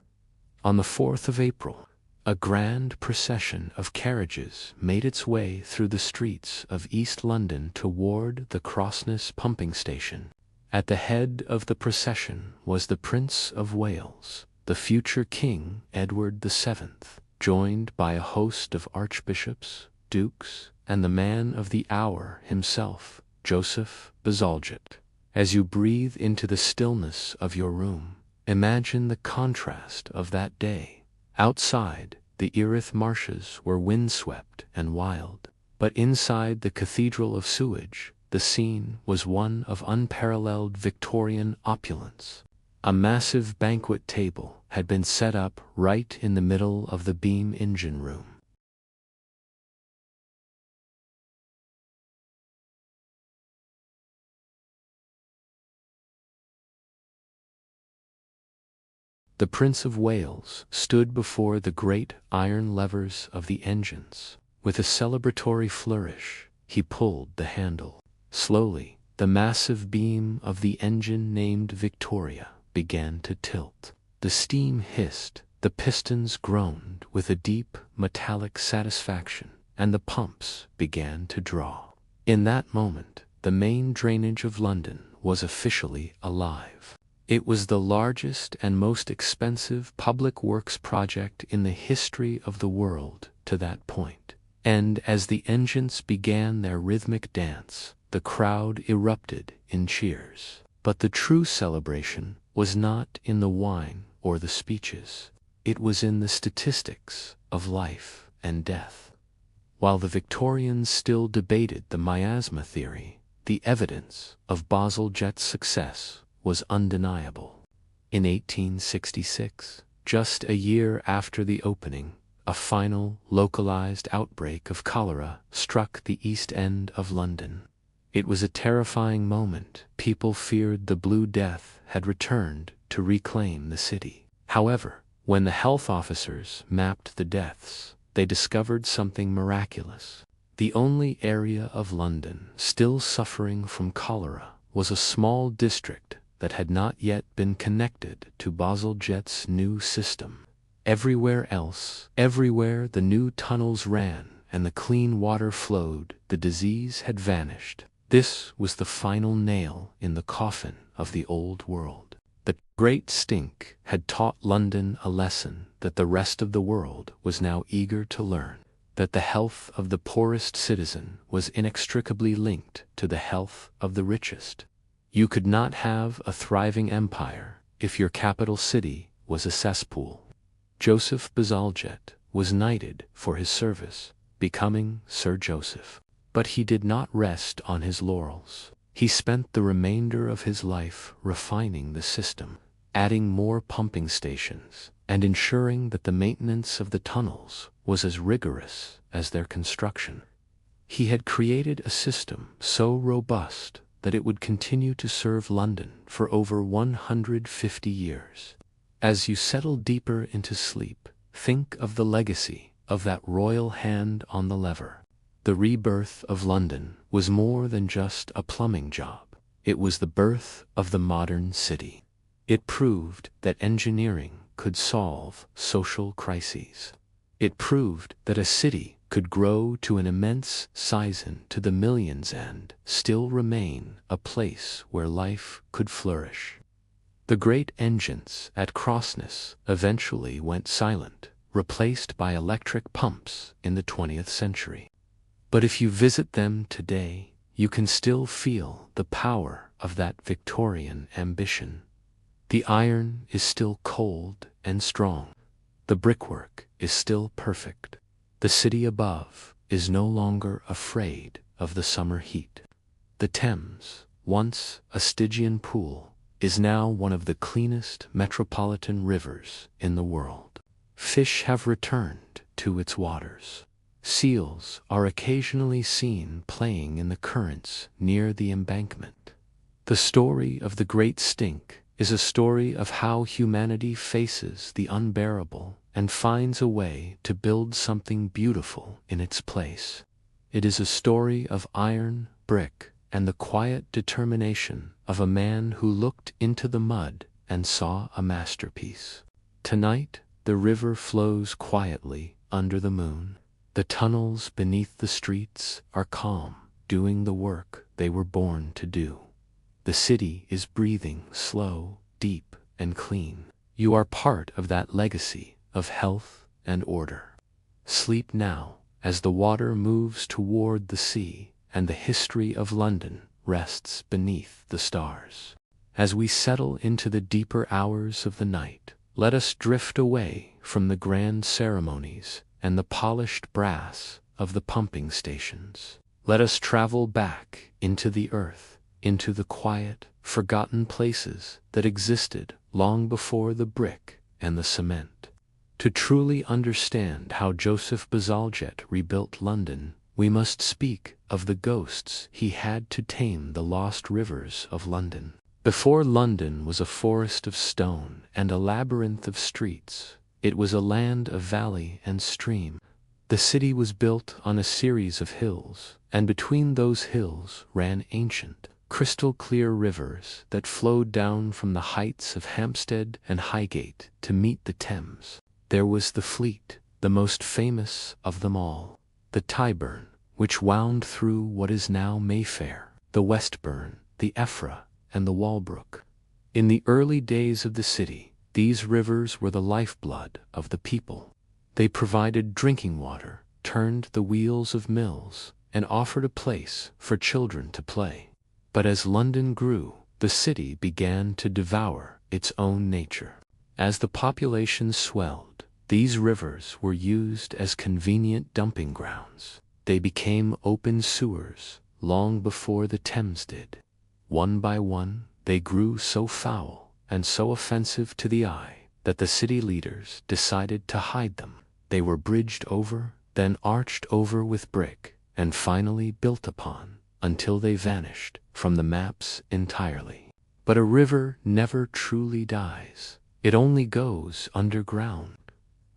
S1: On the 4th of April, a grand procession of carriages made its way through the streets of East London toward the Crossness pumping station. At the head of the procession was the Prince of Wales, the future King Edward VII, joined by a host of archbishops, dukes, and the man of the hour himself, Joseph Bazalgette. As you breathe into the stillness of your room, imagine the contrast of that day. Outside, the Erith marshes were windswept and wild, but inside the Cathedral of Sewage, the scene was one of unparalleled Victorian opulence. A massive banquet table had been set up right in the middle of the beam engine room. The Prince of Wales stood before the great iron levers of the engines. With a celebratory flourish, he pulled the handle. Slowly, the massive beam of the engine named Victoria began to tilt. The steam hissed, the pistons groaned with a deep, metallic satisfaction, and the pumps began to draw. In that moment, the main drainage of London was officially alive. It was the largest and most expensive public works project in the history of the world to that point. And as the engines began their rhythmic dance, the crowd erupted in cheers. But the true celebration was not in the wine or the speeches. It was in the statistics of life and death. While the Victorians still debated the miasma theory, the evidence of Bazalgette's success was undeniable. In 1866, just a year after the opening, a final, localized outbreak of cholera struck the East End of London. It was a terrifying moment. People feared the Blue Death had returned to reclaim the city. However, when the health officers mapped the deaths, they discovered something miraculous. The only area of London still suffering from cholera was a small district that had not yet been connected to Bazalgette's new system. Everywhere else, everywhere the new tunnels ran and the clean water flowed, the disease had vanished. This was the final nail in the coffin of the old world. The Great Stink had taught London a lesson that the rest of the world was now eager to learn, that the health of the poorest citizen was inextricably linked to the health of the richest. You could not have a thriving empire if your capital city was a cesspool. Joseph Bazalgette was knighted for his service, becoming Sir Joseph. But he did not rest on his laurels. He spent the remainder of his life refining the system, adding more pumping stations, and ensuring that the maintenance of the tunnels was as rigorous as their construction. He had created a system so robust that it would continue to serve London for over 150 years. As you settle deeper into sleep, think of the legacy of that royal hand on the lever. The rebirth of London was more than just a plumbing job. It was the birth of the modern city. It proved that engineering could solve social crises. It proved that a city could grow to an immense size and to the millions and still remain a place where life could flourish. The great engines at Crossness eventually went silent, replaced by electric pumps in the 20th century. But if you visit them today, you can still feel the power of that Victorian ambition. The iron is still cold and strong. The brickwork is still perfect. The city above is no longer afraid of the summer heat. The Thames, once a Stygian pool, is now one of the cleanest metropolitan rivers in the world. Fish have returned to its waters. Seals are occasionally seen playing in the currents near the embankment. The story of the Great Stink is a story of how humanity faces the unbearable and finds a way to build something beautiful in its place. It is a story of iron, brick, and the quiet determination of a man who looked into the mud and saw a masterpiece. Tonight, the river flows quietly under the moon. The tunnels beneath the streets are calm, doing the work they were born to do. The city is breathing slow, deep, and clean. You are part of that legacy of health and order. Sleep now as the water moves toward the sea and the history of London rests beneath the stars. As we settle into the deeper hours of the night, let us drift away from the grand ceremonies and the polished brass of the pumping stations. Let us travel back into the earth, into the quiet, forgotten places that existed long before the brick and the cement. To truly understand how Joseph Bazalgette rebuilt London, we must speak of the ghosts he had to tame the lost rivers of London. Before London was a forest of stone and a labyrinth of streets, it was a land of valley and stream. The city was built on a series of hills, and between those hills ran ancient, crystal-clear rivers that flowed down from the heights of Hampstead and Highgate to meet the Thames. There was the Fleet, the most famous of them all, the Tyburn, which wound through what is now Mayfair, the Westburn, the Effra, and the Walbrook. In the early days of the city, these rivers were the lifeblood of the people. They provided drinking water, turned the wheels of mills, and offered a place for children to play. But as London grew, the city began to devour its own nature. As the population swelled, these rivers were used as convenient dumping grounds. They became open sewers long before the Thames did. One by one, they grew so foul and so offensive to the eye that the city leaders decided to hide them. They were bridged over, then arched over with brick, and finally built upon, until they vanished from the maps entirely. But a river never truly dies. It only goes underground.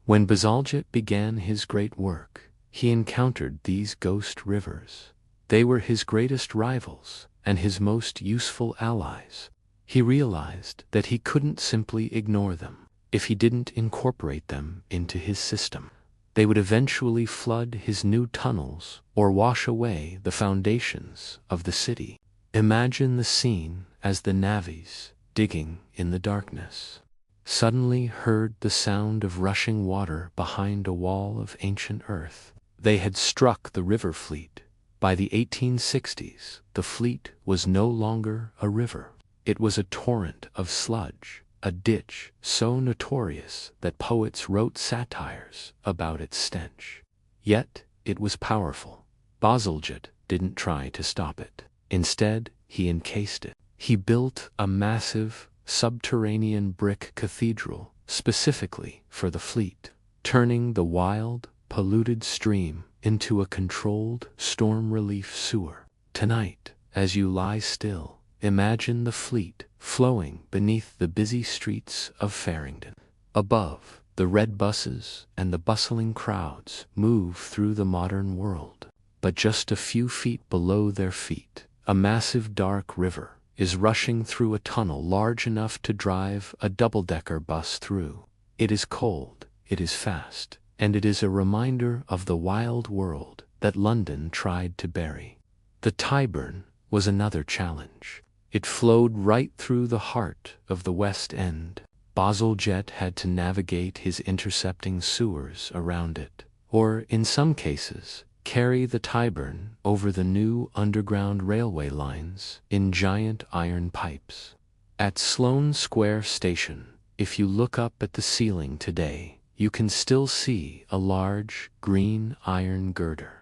S1: When Bazalgette began his great work, he encountered these ghost rivers. They were his greatest rivals and his most useful allies. He realized that he couldn't simply ignore them if he didn't incorporate them into his system. They would eventually flood his new tunnels or wash away the foundations of the city. Imagine the scene as the navvies, digging in the darkness, suddenly heard the sound of rushing water behind a wall of ancient earth. They had struck the river fleet. By the 1860s, the fleet was no longer a river. It was a torrent of sludge, a ditch so notorious that poets wrote satires about its stench. Yet it was powerful. Bazalgette didn't try to stop it. Instead, he encased it. He built a massive, subterranean brick cathedral specifically for the fleet, turning the wild, polluted stream into a controlled storm relief sewer. Tonight, as you lie still, imagine the fleet flowing beneath the busy streets of Farringdon. Above, the red buses and the bustling crowds move through the modern world. But just a few feet below their feet, a massive dark river is rushing through a tunnel large enough to drive a double-decker bus through. It is cold, it is fast, and it is a reminder of the wild world that London tried to bury. The Tyburn was another challenge. It flowed right through the heart of the West End. Bazalgette had to navigate his intercepting sewers around it, or, in some cases, carry the Tyburn over the new underground railway lines in giant iron pipes. At Sloane Square Station, if you look up at the ceiling today, you can still see a large, green iron girder.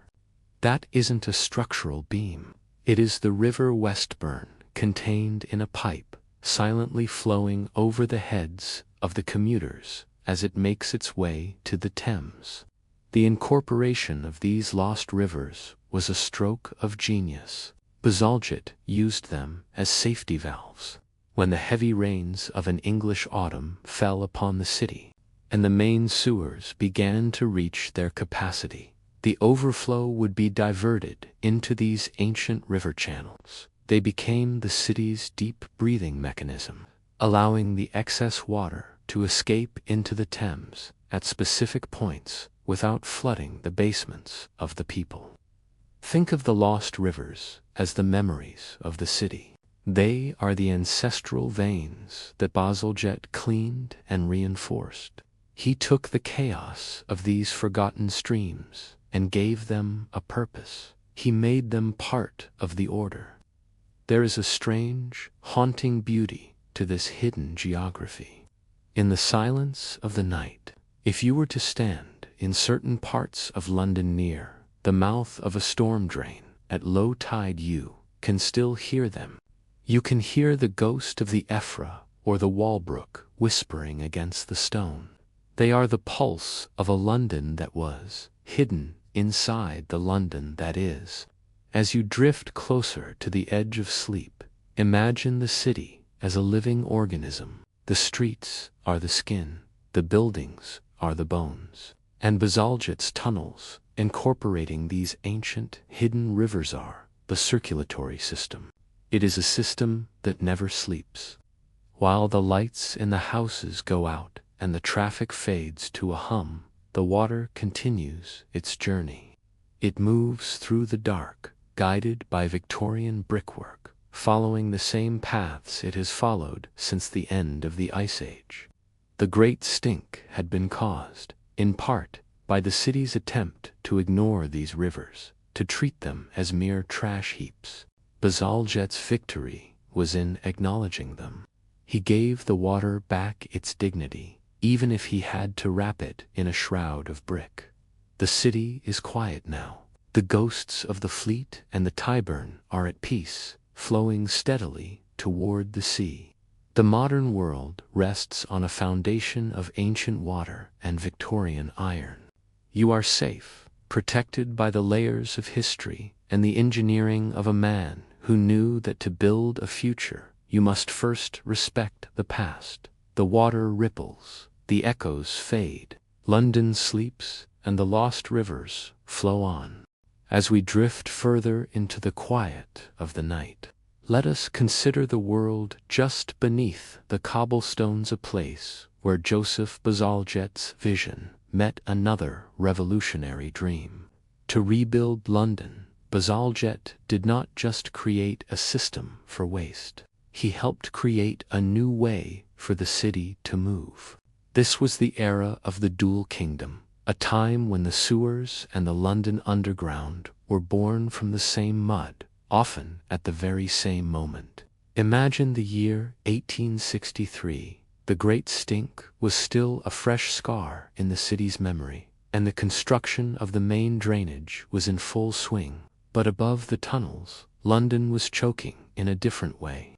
S1: That isn't a structural beam. It is the River Westburn contained in a pipe, silently flowing over the heads of the commuters as it makes its way to the Thames. The incorporation of these lost rivers was a stroke of genius. Bazalgette used them as safety valves. When the heavy rains of an English autumn fell upon the city, and the main sewers began to reach their capacity, the overflow would be diverted into these ancient river channels. They became the city's deep breathing mechanism, allowing the excess water to escape into the Thames at specific points without flooding the basements of the people. Think of the lost rivers as the memories of the city. They are the ancestral veins that Bazalgette cleaned and reinforced. He took the chaos of these forgotten streams and gave them a purpose. He made them part of the order. There is a strange, haunting beauty to this hidden geography. In the silence of the night, if you were to stand in certain parts of London near the mouth of a storm drain at low tide, you can still hear them. You can hear the ghost of the Effra or the Walbrook whispering against the stone. They are the pulse of a London that was hidden inside the London that is. As you drift closer to the edge of sleep, imagine the city as a living organism. The streets are the skin, the buildings are the bones, and Bazalgette's tunnels, incorporating these ancient, hidden rivers, are the circulatory system. It is a system that never sleeps. While the lights in the houses go out and the traffic fades to a hum, the water continues its journey. It moves through the dark, guided by Victorian brickwork, following the same paths it has followed since the end of the Ice Age. The Great Stink had been caused, in part, by the city's attempt to ignore these rivers, to treat them as mere trash heaps. Bazalgette's victory was in acknowledging them. He gave the water back its dignity, even if he had to wrap it in a shroud of brick. The city is quiet now. The ghosts of the fleet and the Tyburn are at peace, flowing steadily toward the sea. The modern world rests on a foundation of ancient water and Victorian iron. You are safe, protected by the layers of history and the engineering of a man who knew that to build a future, you must first respect the past. The water ripples, the echoes fade, London sleeps, and the lost rivers flow on. As we drift further into the quiet of the night, let us consider the world just beneath the cobblestones, a place where Joseph Bazalgette's vision met another revolutionary dream. To rebuild London, Bazalgette did not just create a system for waste. He helped create a new way for the city to move. This was the era of the dual kingdom, a time when the sewers and the London Underground were born from the same mud, often at the very same moment. Imagine the year 1863. The Great Stink was still a fresh scar in the city's memory, and the construction of the main drainage was in full swing. But above the tunnels, London was choking in a different way.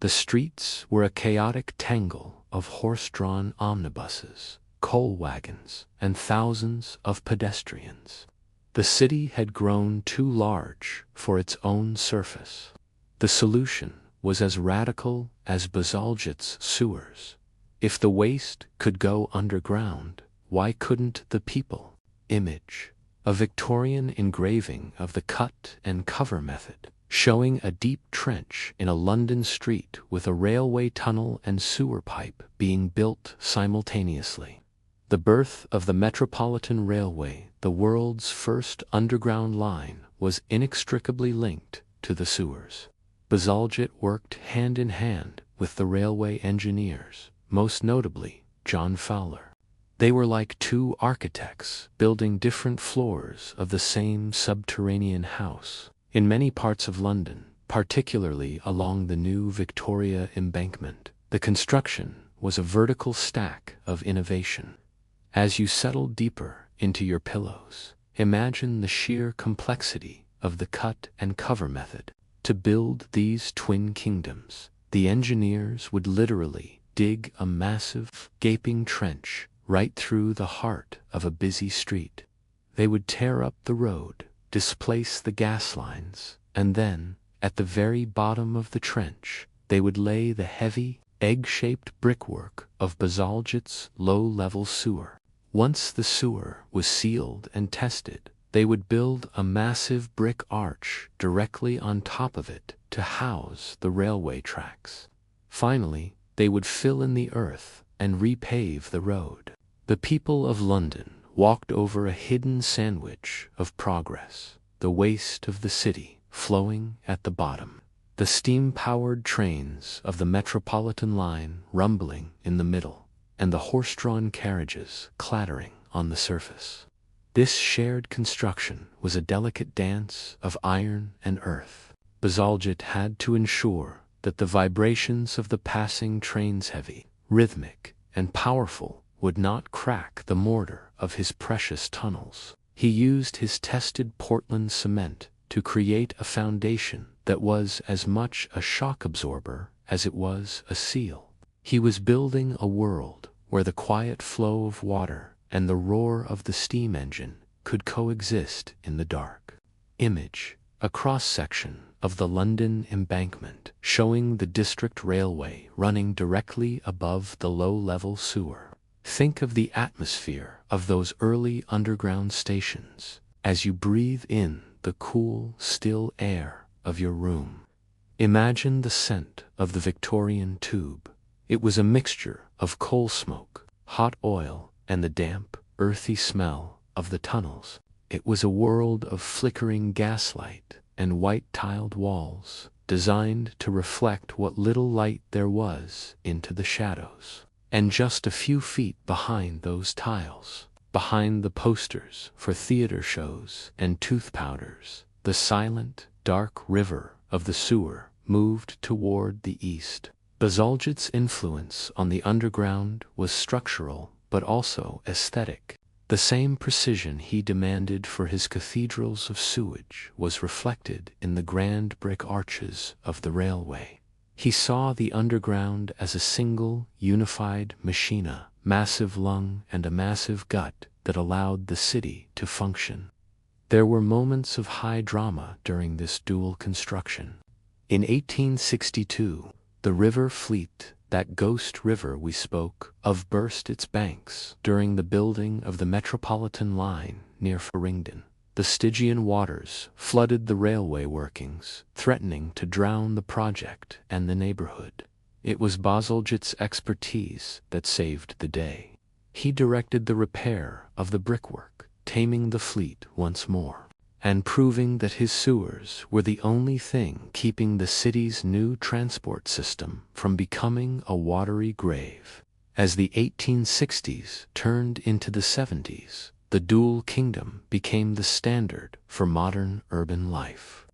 S1: The streets were a chaotic tangle of horse-drawn omnibuses, coal wagons, and thousands of pedestrians. The city had grown too large for its own surface. The solution was as radical as Bazalgette's sewers. If the waste could go underground, why couldn't the people? Image. A Victorian engraving of the cut and cover method, showing a deep trench in a London street with a railway tunnel and sewer pipe being built simultaneously. The birth of the Metropolitan Railway, the world's first underground line, was inextricably linked to the sewers. Bazalgette worked hand in hand with the railway engineers, most notably John Fowler. They were like two architects building different floors of the same subterranean house. In many parts of London, particularly along the new Victoria embankment, the construction was a vertical stack of innovation. As you settled deeper into your pillows, imagine the sheer complexity of the cut and cover method. To build these twin kingdoms, the engineers would literally dig a massive, gaping trench right through the heart of a busy street. They would tear up the road, displace the gas lines, and then, at the very bottom of the trench, they would lay the heavy, egg-shaped brickwork of Bazalgette's low-level sewer. Once the sewer was sealed and tested, they would build a massive brick arch directly on top of it to house the railway tracks. Finally, they would fill in the earth and repave the road. The people of London walked over a hidden sandwich of progress, the waste of the city flowing at the bottom, the steam-powered trains of the Metropolitan line rumbling in the middle, and the horse-drawn carriages clattering on the surface. This shared construction was a delicate dance of iron and earth. Bazalgette had to ensure that the vibrations of the passing trains, heavy, rhythmic, and powerful, would not crack the mortar of his precious tunnels. He used his tested Portland cement to create a foundation that was as much a shock absorber as it was a seal. He was building a world where the quiet flow of water and the roar of the steam engine could coexist in the dark. Image. A cross-section of the London embankment, showing the district railway running directly above the low-level sewer. Think of the atmosphere of those early underground stations as you breathe in the cool, still air of your room. Imagine the scent of the Victorian tube. It was a mixture of coal smoke, hot oil, and the damp, earthy smell of the tunnels. It was a world of flickering gaslight and white-tiled walls, designed to reflect what little light there was into the shadows. And just a few feet behind those tiles, behind the posters for theater shows and tooth powders, the silent, dark river of the sewer moved toward the east. Bazalgette's influence on the underground was structural but also aesthetic. The same precision he demanded for his cathedrals of sewage was reflected in the grand brick arches of the railway. He saw the underground as a single, unified machina, massive lung and a massive gut that allowed the city to function. There were moments of high drama during this dual construction. In 1862, the river Fleet, that ghost river we spoke of, burst its banks during the building of the Metropolitan line near Farringdon. The Stygian waters flooded the railway workings, threatening to drown the project and the neighborhood. It was Bazalgette's expertise that saved the day. He directed the repair of the brickwork, taming the fleet once more, and proving that his sewers were the only thing keeping the city's new transport system from becoming a watery grave. As the 1860s turned into the 70s, the dual kingdom became the standard for modern urban life.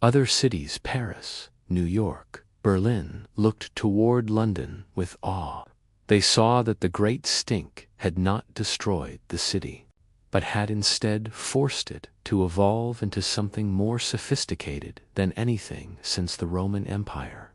S1: Other cities, Paris, New York, Berlin, looked toward London with awe. They saw that the Great Stink had not destroyed the city. but had instead forced it to evolve into something more sophisticated than anything since the Roman Empire.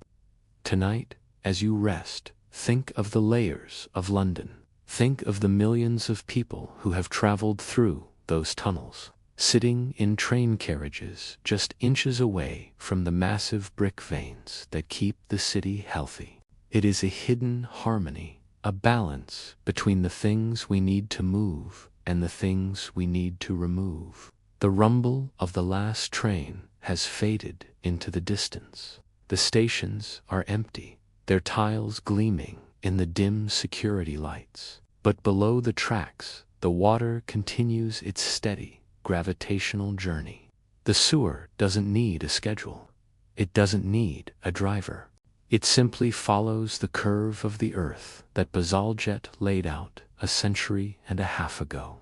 S1: Tonight, as you rest, think of the layers of London. Think of the millions of people who have traveled through those tunnels, sitting in train carriages just inches away from the massive brick veins that keep the city healthy. It is a hidden harmony, a balance between the things we need to move and the things we need to remove. The rumble of the last train has faded into the distance. The stations are empty, their tiles gleaming in the dim security lights. But below the tracks, the water continues its steady, gravitational journey. The sewer doesn't need a schedule. It doesn't need a driver. It simply follows the curve of the earth that Bazalgette laid out a century and a half ago.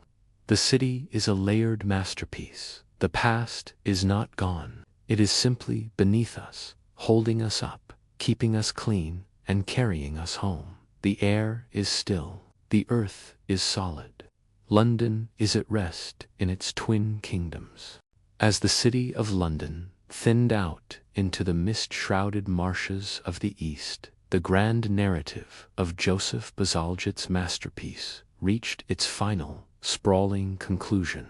S1: The city is a layered masterpiece. The past is not gone. It is simply beneath us, holding us up, keeping us clean, and carrying us home. The air is still. The earth is solid. London is at rest in its twin kingdoms. As the city of London thinned out into the mist-shrouded marshes of the east, the grand narrative of Joseph Bazalgette's masterpiece reached its final, sprawling conclusion.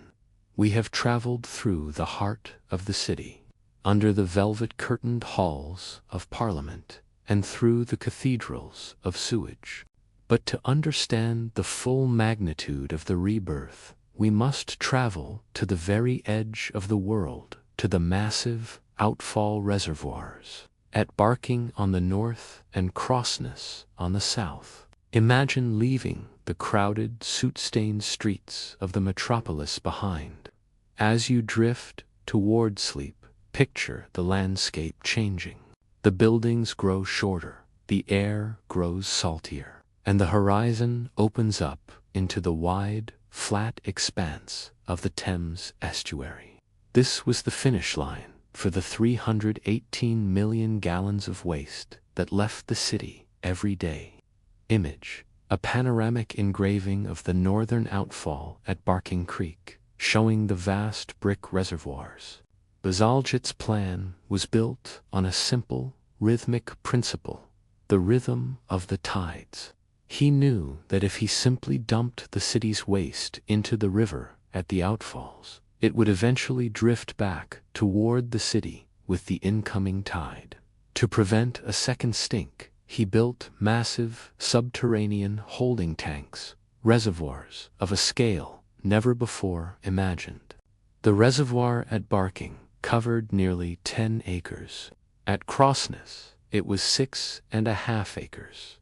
S1: We have traveled through the heart of the city, under the velvet-curtained halls of Parliament, and through the cathedrals of sewage. But to understand the full magnitude of the rebirth, we must travel to the very edge of the world, to the massive outfall reservoirs at Barking on the north and Crossness on the south. Imagine leaving the crowded, soot-stained streets of the metropolis behind. As you drift toward sleep, picture the landscape changing. The buildings grow shorter, the air grows saltier, and the horizon opens up into the wide, flat expanse of the Thames estuary. This was the finish line for the 318 million gallons of waste that left the city every day. Image: a panoramic engraving of the northern outfall at Barking Creek, showing the vast brick reservoirs. Bazalgette's plan was built on a simple, rhythmic principle: the rhythm of the tides. He knew that if he simply dumped the city's waste into the river at the outfalls, it would eventually drift back toward the city with the incoming tide. To prevent a second stink, he built massive subterranean holding tanks, reservoirs of a scale never before imagined. The reservoir at Barking covered nearly 10 acres. At Crossness, it was 6.5 acres.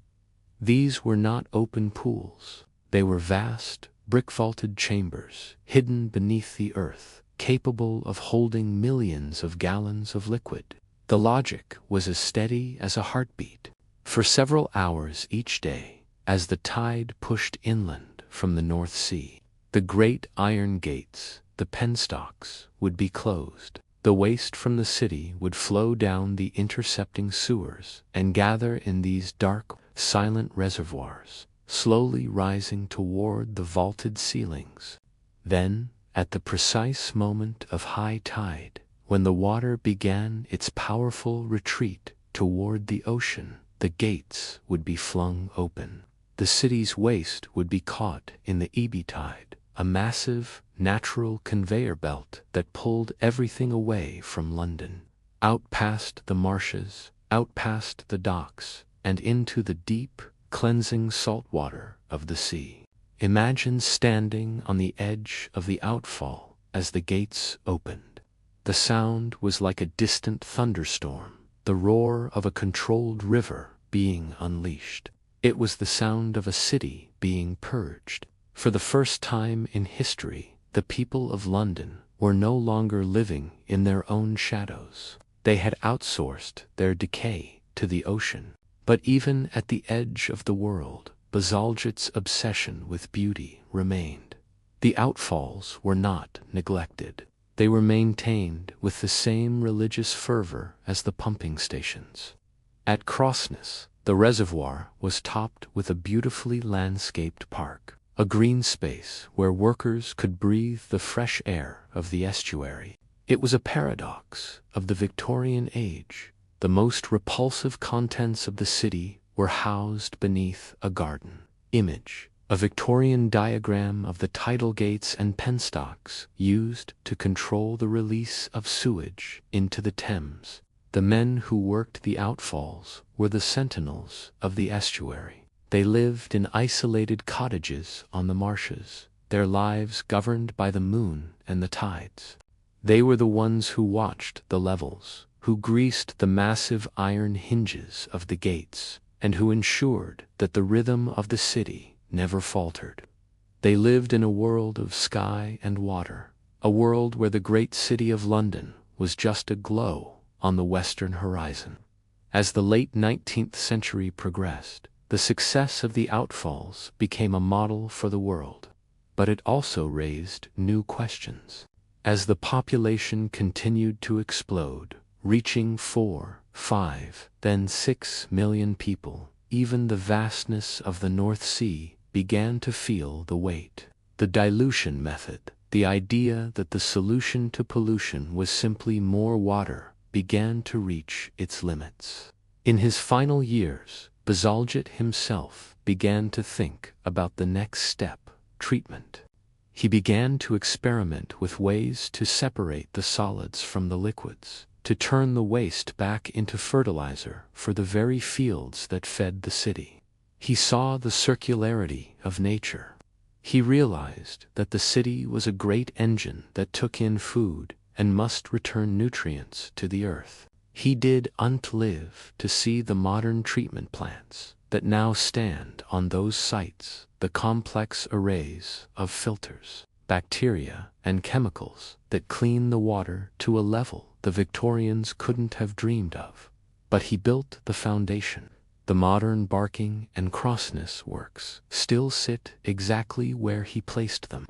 S1: These were not open pools. They were vast, brick-vaulted chambers, hidden beneath the earth, capable of holding millions of gallons of liquid. The logic was as steady as a heartbeat. For several hours each day, as the tide pushed inland from the North Sea, the great iron gates, the penstocks, would be closed. The waste from the city would flow down the intercepting sewers and gather in these dark, silent reservoirs, slowly rising toward the vaulted ceilings. Then, at the precise moment of high tide, when the water began its powerful retreat toward the ocean, the gates would be flung open. The city's waste would be caught in the ebb tide, a massive, natural conveyor belt that pulled everything away from London, out past the marshes, out past the docks, and into the deep, cleansing salt water of the sea. Imagine standing on the edge of the outfall as the gates opened. The sound was like a distant thunderstorm, the roar of a controlled river being unleashed. It was the sound of a city being purged. For the first time in history, the people of London were no longer living in their own shadows. They had outsourced their decay to the ocean. But even at the edge of the world, Bazalgette's obsession with beauty remained. The outfalls were not neglected. They were maintained with the same religious fervor as the pumping stations. At Crossness, the reservoir was topped with a beautifully landscaped park. a green space where workers could breathe the fresh air of the estuary. It was a paradox of the Victorian age. The most repulsive contents of the city were housed beneath a garden. Image: a Victorian diagram of the tidal gates and penstocks used to control the release of sewage into the Thames. The men who worked the outfalls were the sentinels of the estuary. They lived in isolated cottages on the marshes, their lives governed by the moon and the tides. They were the ones who watched the levels, who greased the massive iron hinges of the gates, and who ensured that the rhythm of the city never faltered. They lived in a world of sky and water, a world where the great city of London was just a glow on the western horizon. As the late 19th century progressed, the success of the outfalls became a model for the world. But it also raised new questions. As the population continued to explode, reaching 4, 5, then 6 million people, even the vastness of the North Sea began to feel the weight. The dilution method, the idea that the solution to pollution was simply more water, began to reach its limits. In his final years, Bazalgette himself began to think about the next step: treatment. He began to experiment with ways to separate the solids from the liquids, to turn the waste back into fertilizer for the very fields that fed the city. He saw the circularity of nature. He realized that the city was a great engine that took in food and must return nutrients to the earth. He didn't live to see the modern treatment plants that now stand on those sites, the complex arrays of filters, bacteria, and chemicals that clean the water to a level the Victorians couldn't have dreamed of. But he built the foundation. The modern Barking and Crossness works still sit exactly where he placed them.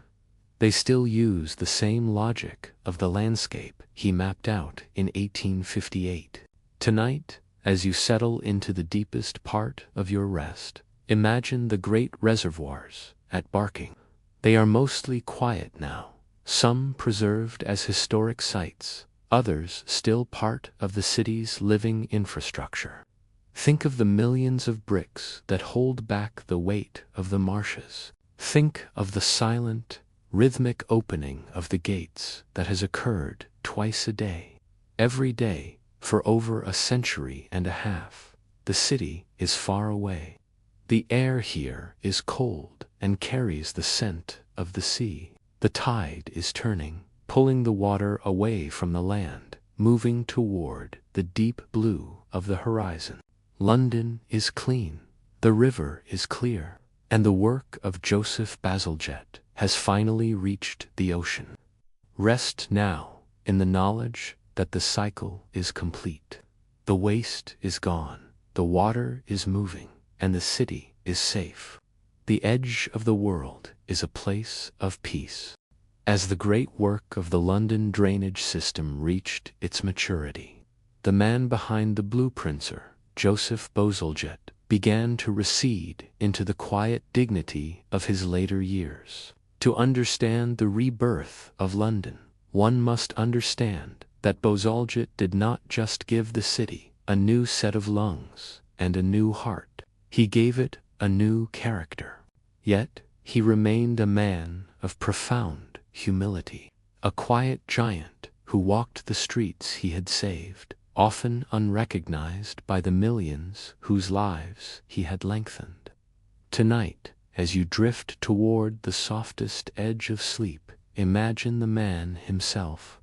S1: They still use the same logic of the landscape he mapped out in 1858. Tonight, as you settle into the deepest part of your rest, imagine the great reservoirs at Barking. They are mostly quiet now, some preserved as historic sites, others still part of the city's living infrastructure. Think of the millions of bricks that hold back the weight of the marshes. Think of the silent, rhythmic opening of the gates that has occurred twice a day. Every day, for over a century and a half, the city is far away. The air here is cold and carries the scent of the sea. The tide is turning, pulling the water away from the land, moving toward the deep blue of the horizon. London is clean, the river is clear, and the work of Joseph Bazalgette has finally reached the ocean. Rest now in the knowledge that the cycle is complete. The waste is gone, the water is moving, and the city is safe. The edge of the world is a place of peace. As the great work of the London drainage system reached its maturity, the man behind the blueprints, Sir Joseph Bazalgette, began to recede into the quiet dignity of his later years. To understand the rebirth of London, one must understand that Bazalgette did not just give the city a new set of lungs and a new heart. He gave it a new character. Yet, he remained a man of profound humility, a quiet giant who walked the streets he had saved, often unrecognized by the millions whose lives he had lengthened. Tonight, as you drift toward the softest edge of sleep, imagine the man himself.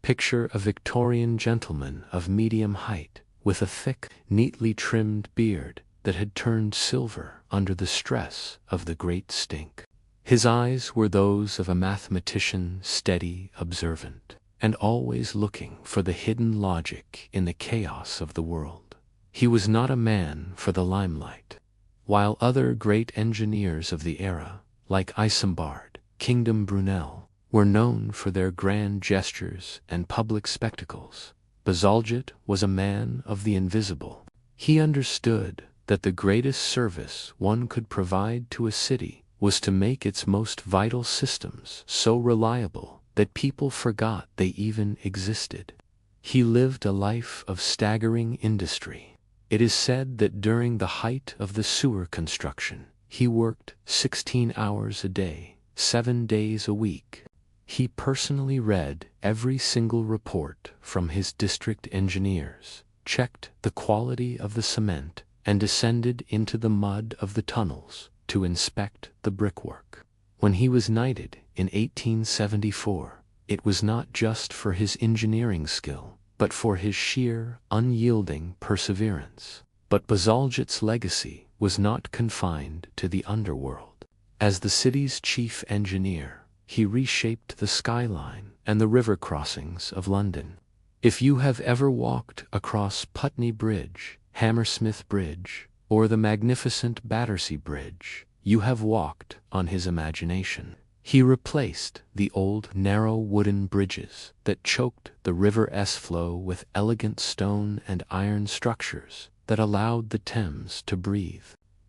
S1: Picture a Victorian gentleman of medium height, with a thick, neatly trimmed beard that had turned silver under the stress of the great stink. His eyes were those of a mathematician, steady, observant, and always looking for the hidden logic in the chaos of the world. He was not a man for the limelight. While other great engineers of the era, like Isambard, Kingdom Brunel, were known for their grand gestures and public spectacles, Bazalgette was a man of the invisible. He understood that the greatest service one could provide to a city was to make its most vital systems so reliable that people forgot they even existed. He lived a life of staggering industry. It is said that during the height of the sewer construction, he worked 16 hours a day, 7 days a week. He personally read every single report from his district engineers, checked the quality of the cement, and descended into the mud of the tunnels to inspect the brickwork. When he was knighted in 1874, it was not just for his engineering skill, but for his sheer, unyielding perseverance. But Bazalgette's legacy was not confined to the underworld. As the city's chief engineer, he reshaped the skyline and the river crossings of London. If you have ever walked across Putney Bridge, Hammersmith Bridge, or the magnificent Battersea Bridge, you have walked on his imagination. He replaced the old narrow wooden bridges that choked the river's flow with elegant stone and iron structures that allowed the Thames to breathe.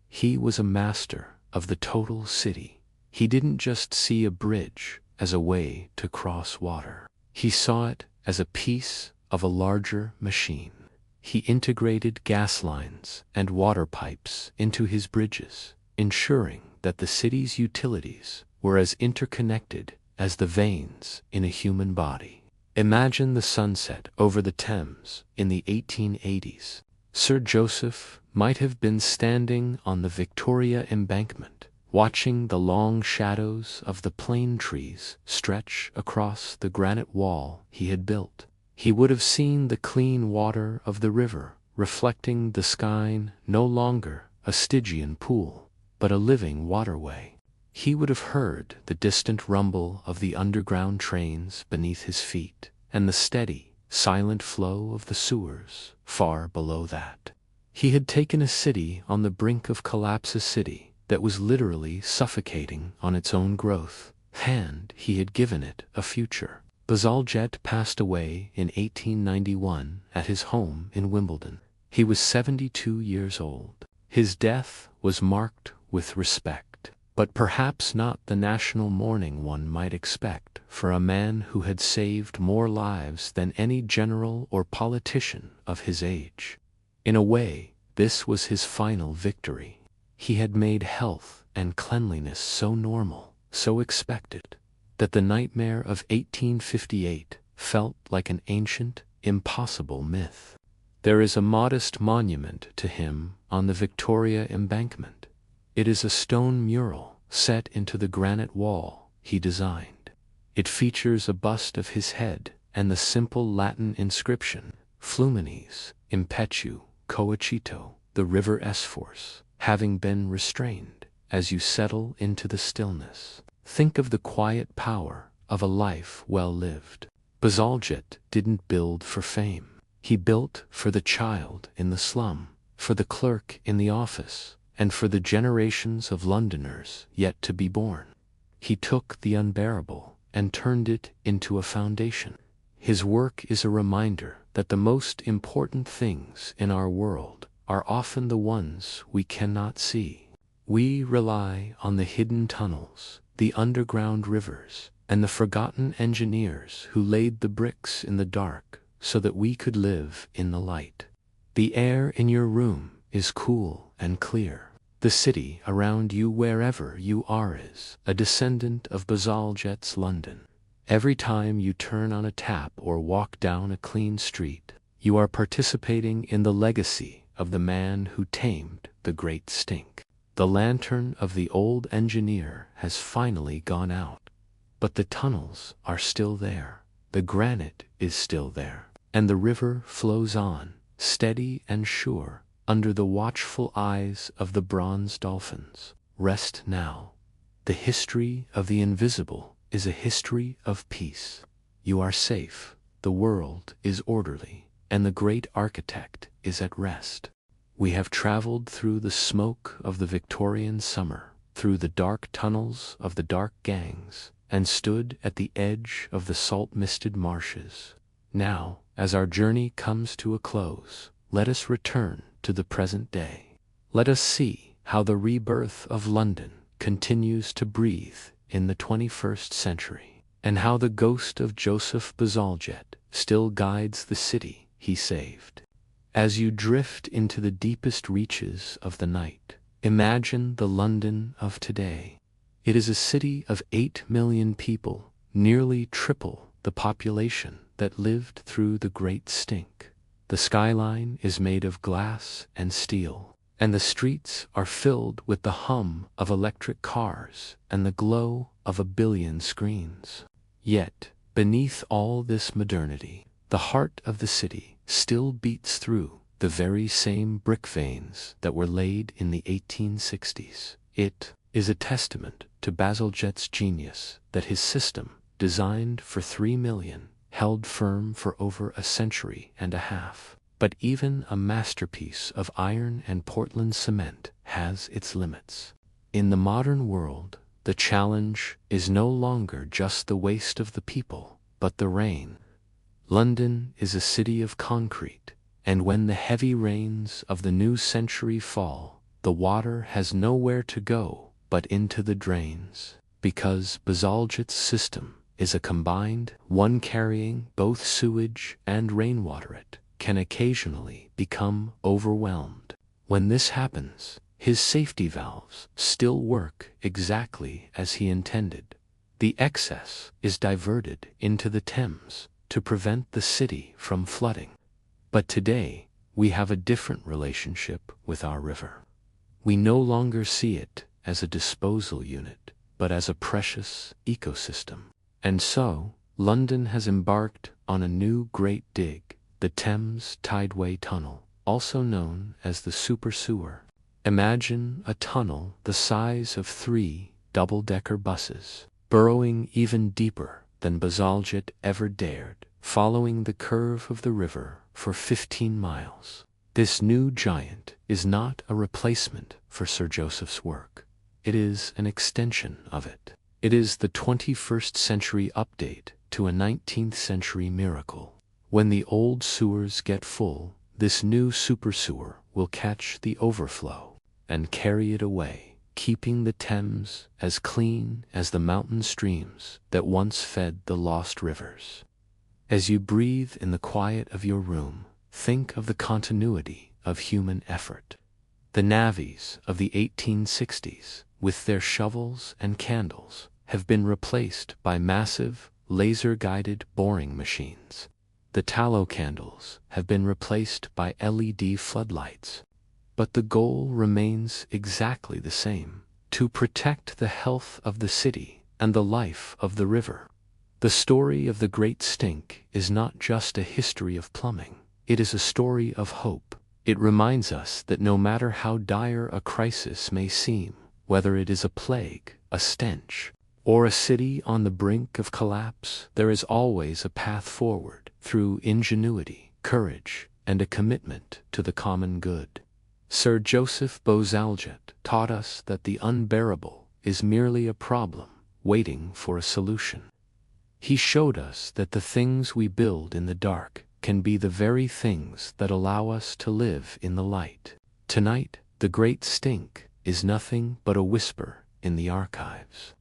S1: He was a master of the total city. He didn't just see a bridge as a way to cross water. He saw it as a piece of a larger machine. He integrated gas lines and water pipes into his bridges, ensuring that the city's utilities were as interconnected as the veins in a human body. Imagine the sunset over the Thames in the 1880s. Sir Joseph might have been standing on the Victoria embankment, watching the long shadows of the plane trees stretch across the granite wall he had built. He would have seen the clean water of the river reflecting the sky, no longer a Stygian pool, but a living waterway. He would have heard the distant rumble of the underground trains beneath his feet, and the steady, silent flow of the sewers far below that. He had taken a city on the brink of collapse, a city that was literally suffocating on its own growth, and he had given it a future. Bazalgette passed away in 1891 at his home in Wimbledon. He was 72 years old. His death was marked with respect, but perhaps not the national mourning one might expect for a man who had saved more lives than any general or politician of his age. In a way, this was his final victory. He had made health and cleanliness so normal, so expected, that the nightmare of 1858 felt like an ancient, impossible myth. There is a modest monument to him on the Victoria embankment. It is a stone mural set into the granite wall he designed. It features a bust of his head and the simple Latin inscription, Flumines, impetu, coacito, the river S-force, having been restrained, as you settle into the stillness. Think of the quiet power of a life well lived. Bazalgette didn't build for fame. He built for the child in the slum, for the clerk in the office, and for the generations of Londoners yet to be born. He took the unbearable and turned it into a foundation. His work is a reminder that the most important things in our world are often the ones we cannot see. We rely on the hidden tunnels, the underground rivers, and the forgotten engineers who laid the bricks in the dark so that we could live in the light. The air in your room is cool and clear. The city around you, wherever you are, is a descendant of Bazalgette's London. Every time you turn on a tap or walk down a clean street, you are participating in the legacy of the man who tamed the great stink. The lantern of the old engineer has finally gone out, but the tunnels are still there, the granite is still there, and the river flows on, steady and sure, under the watchful eyes of the bronze dolphins. Rest now. The history of the invisible is a history of peace. You are safe, the world is orderly, and the great architect is at rest. We have traveled through the smoke of the Victorian summer, through the dark tunnels of the dark gangs, and stood at the edge of the salt-misted marshes. Now, as our journey comes to a close, let us return to the present day. Let us see how the rebirth of London continues to breathe in the 21st century, and how the ghost of Joseph Bazalgette still guides the city he saved. As you drift into the deepest reaches of the night, imagine the London of today. It is a city of 8 million people, nearly triple the population that lived through the Great Stink. The skyline is made of glass and steel, and the streets are filled with the hum of electric cars and the glow of a billion screens. Yet, beneath all this modernity, the heart of the city still beats through the very same brick veins that were laid in the 1860s. It is a testament to Bazalgette's genius that his system, designed for 3 million, held firm for over a century and a half. But even a masterpiece of iron and Portland cement has its limits. In the modern world, the challenge is no longer just the waste of the people, but the rain. London is a city of concrete, and when the heavy rains of the new century fall, the water has nowhere to go but into the drains, because Bazalgette's system is a combined one carrying both sewage and rainwater. It can occasionally become overwhelmed. When this happens, his safety valves still work exactly as he intended. The excess is diverted into the Thames to prevent the city from flooding. But today, we have a different relationship with our river. We no longer see it as a disposal unit, but as a precious ecosystem. And so, London has embarked on a new great dig, the Thames Tideway Tunnel, also known as the Super Sewer. Imagine a tunnel the size of 3 double-decker buses, burrowing even deeper than Bazalgette ever dared, following the curve of the river for 15 miles. This new giant is not a replacement for Sir Joseph's work. It is an extension of it. It is the 21st century update to a 19th century miracle. When the old sewers get full, this new super sewer will catch the overflow and carry it away, keeping the Thames as clean as the mountain streams that once fed the lost rivers. As you breathe in the quiet of your room, think of the continuity of human effort. The navvies of the 1860s, with their shovels and candles, have been replaced by massive, laser-guided boring machines. The tallow candles have been replaced by LED floodlights. But the goal remains exactly the same: to protect the health of the city and the life of the river. The story of the Great Stink is not just a history of plumbing. It is a story of hope. It reminds us that no matter how dire a crisis may seem, whether it is a plague, a stench, or a city on the brink of collapse, there is always a path forward through ingenuity, courage, and a commitment to the common good. Sir Joseph Bazalgette taught us that the unbearable is merely a problem waiting for a solution. He showed us that the things we build in the dark can be the very things that allow us to live in the light. Tonight, the Great Stink is nothing but a whisper in the archives.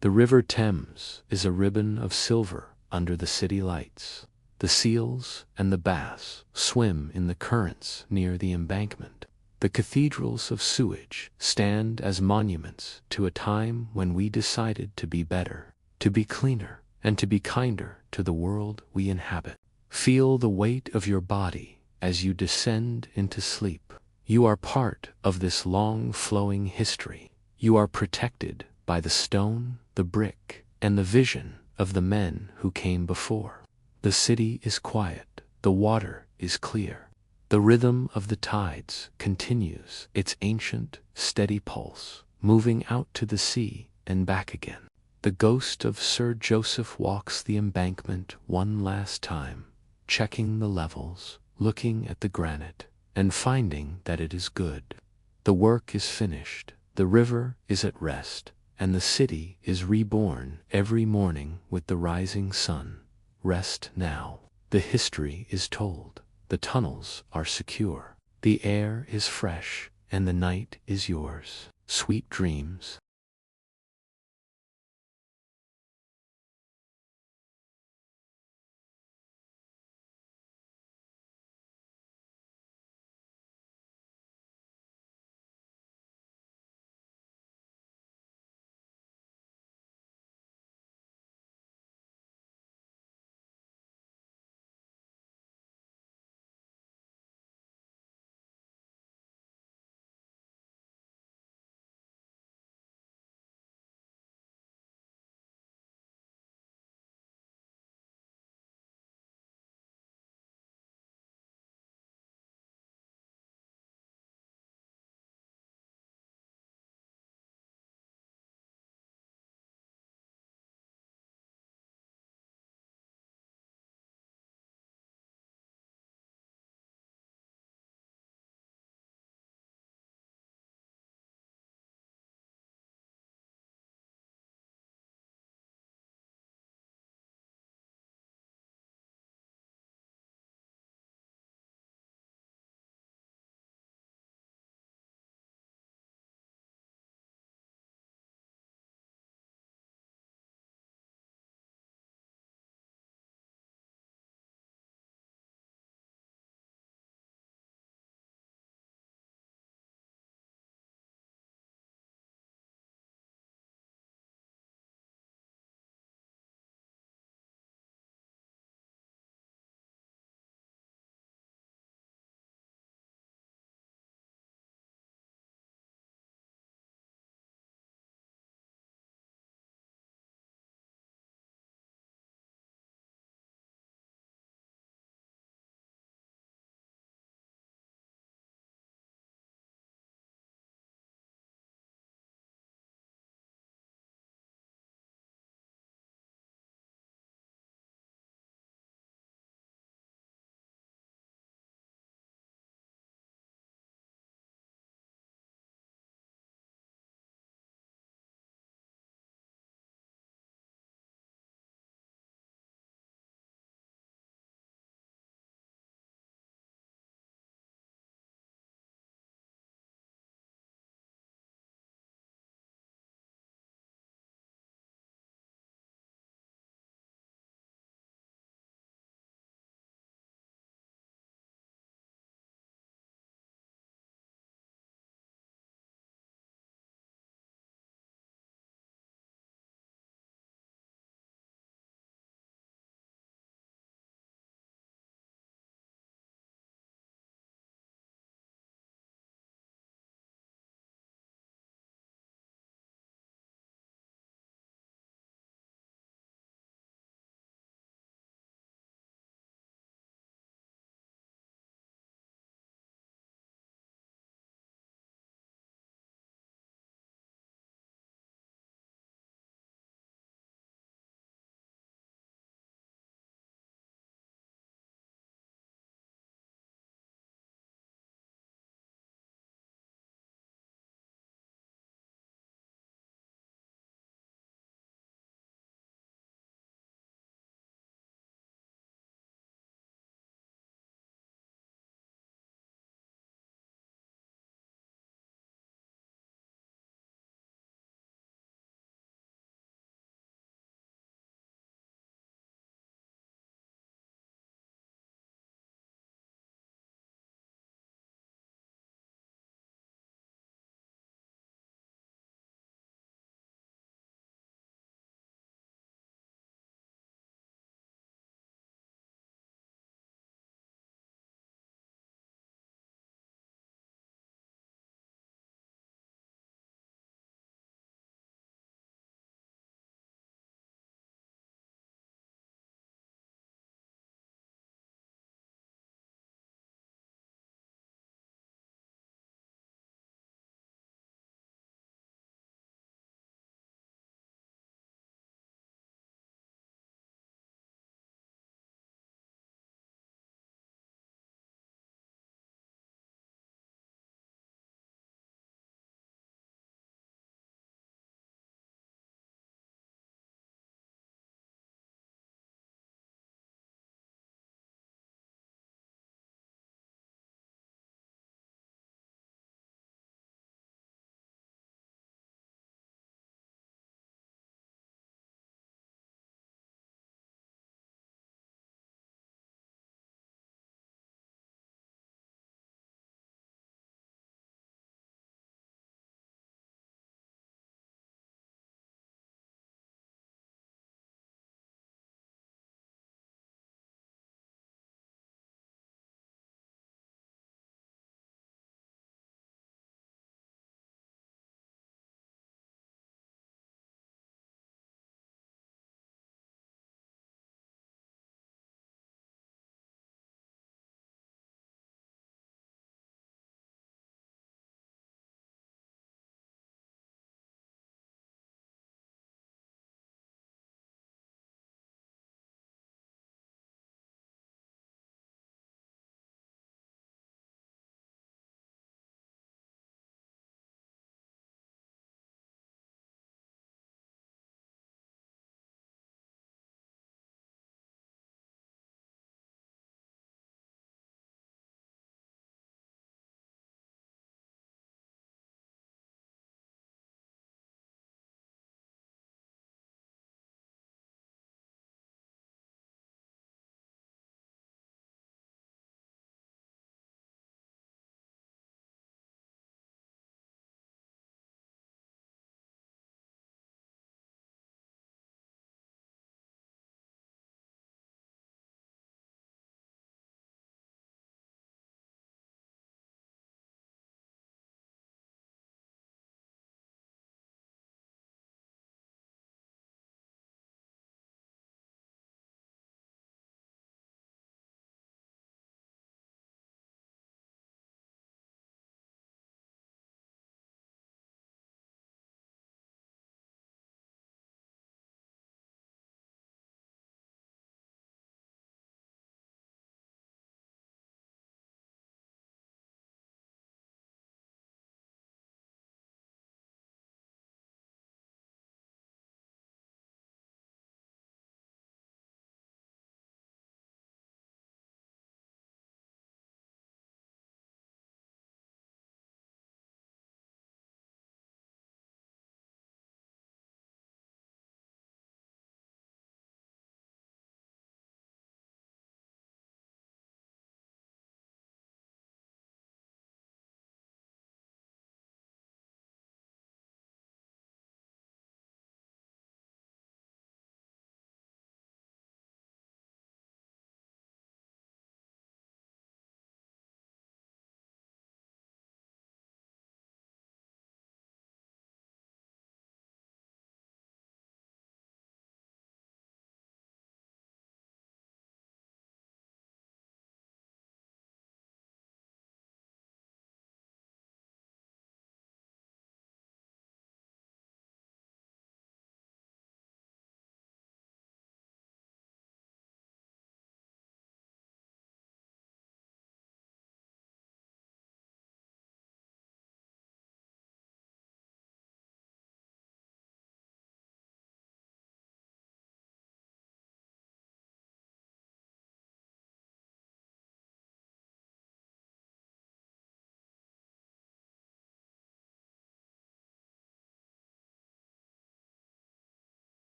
S1: The River Thames is a ribbon of silver under the city lights. The seals and the bass swim in the currents near the embankment. The Cathedrals of Sewage stand as monuments to a time when we decided to be better, to be cleaner, and to be kinder to the world we inhabit. Feel the weight of your body as you descend into sleep. You are part of this long flowing history. You are protected by the stone, the brick, and the vision of the men who came before. The city is quiet. The water is clear. The rhythm of the tides continues its ancient, steady pulse, moving out to the sea and back again. The ghost of Sir Joseph walks the embankment one last time, checking the levels, looking at the granite, and finding that it is good. The work is finished, the river is at rest, and the city is reborn every morning with the rising sun. Rest now. The history is told. The tunnels are secure. The air is fresh, and the night is yours. Sweet dreams.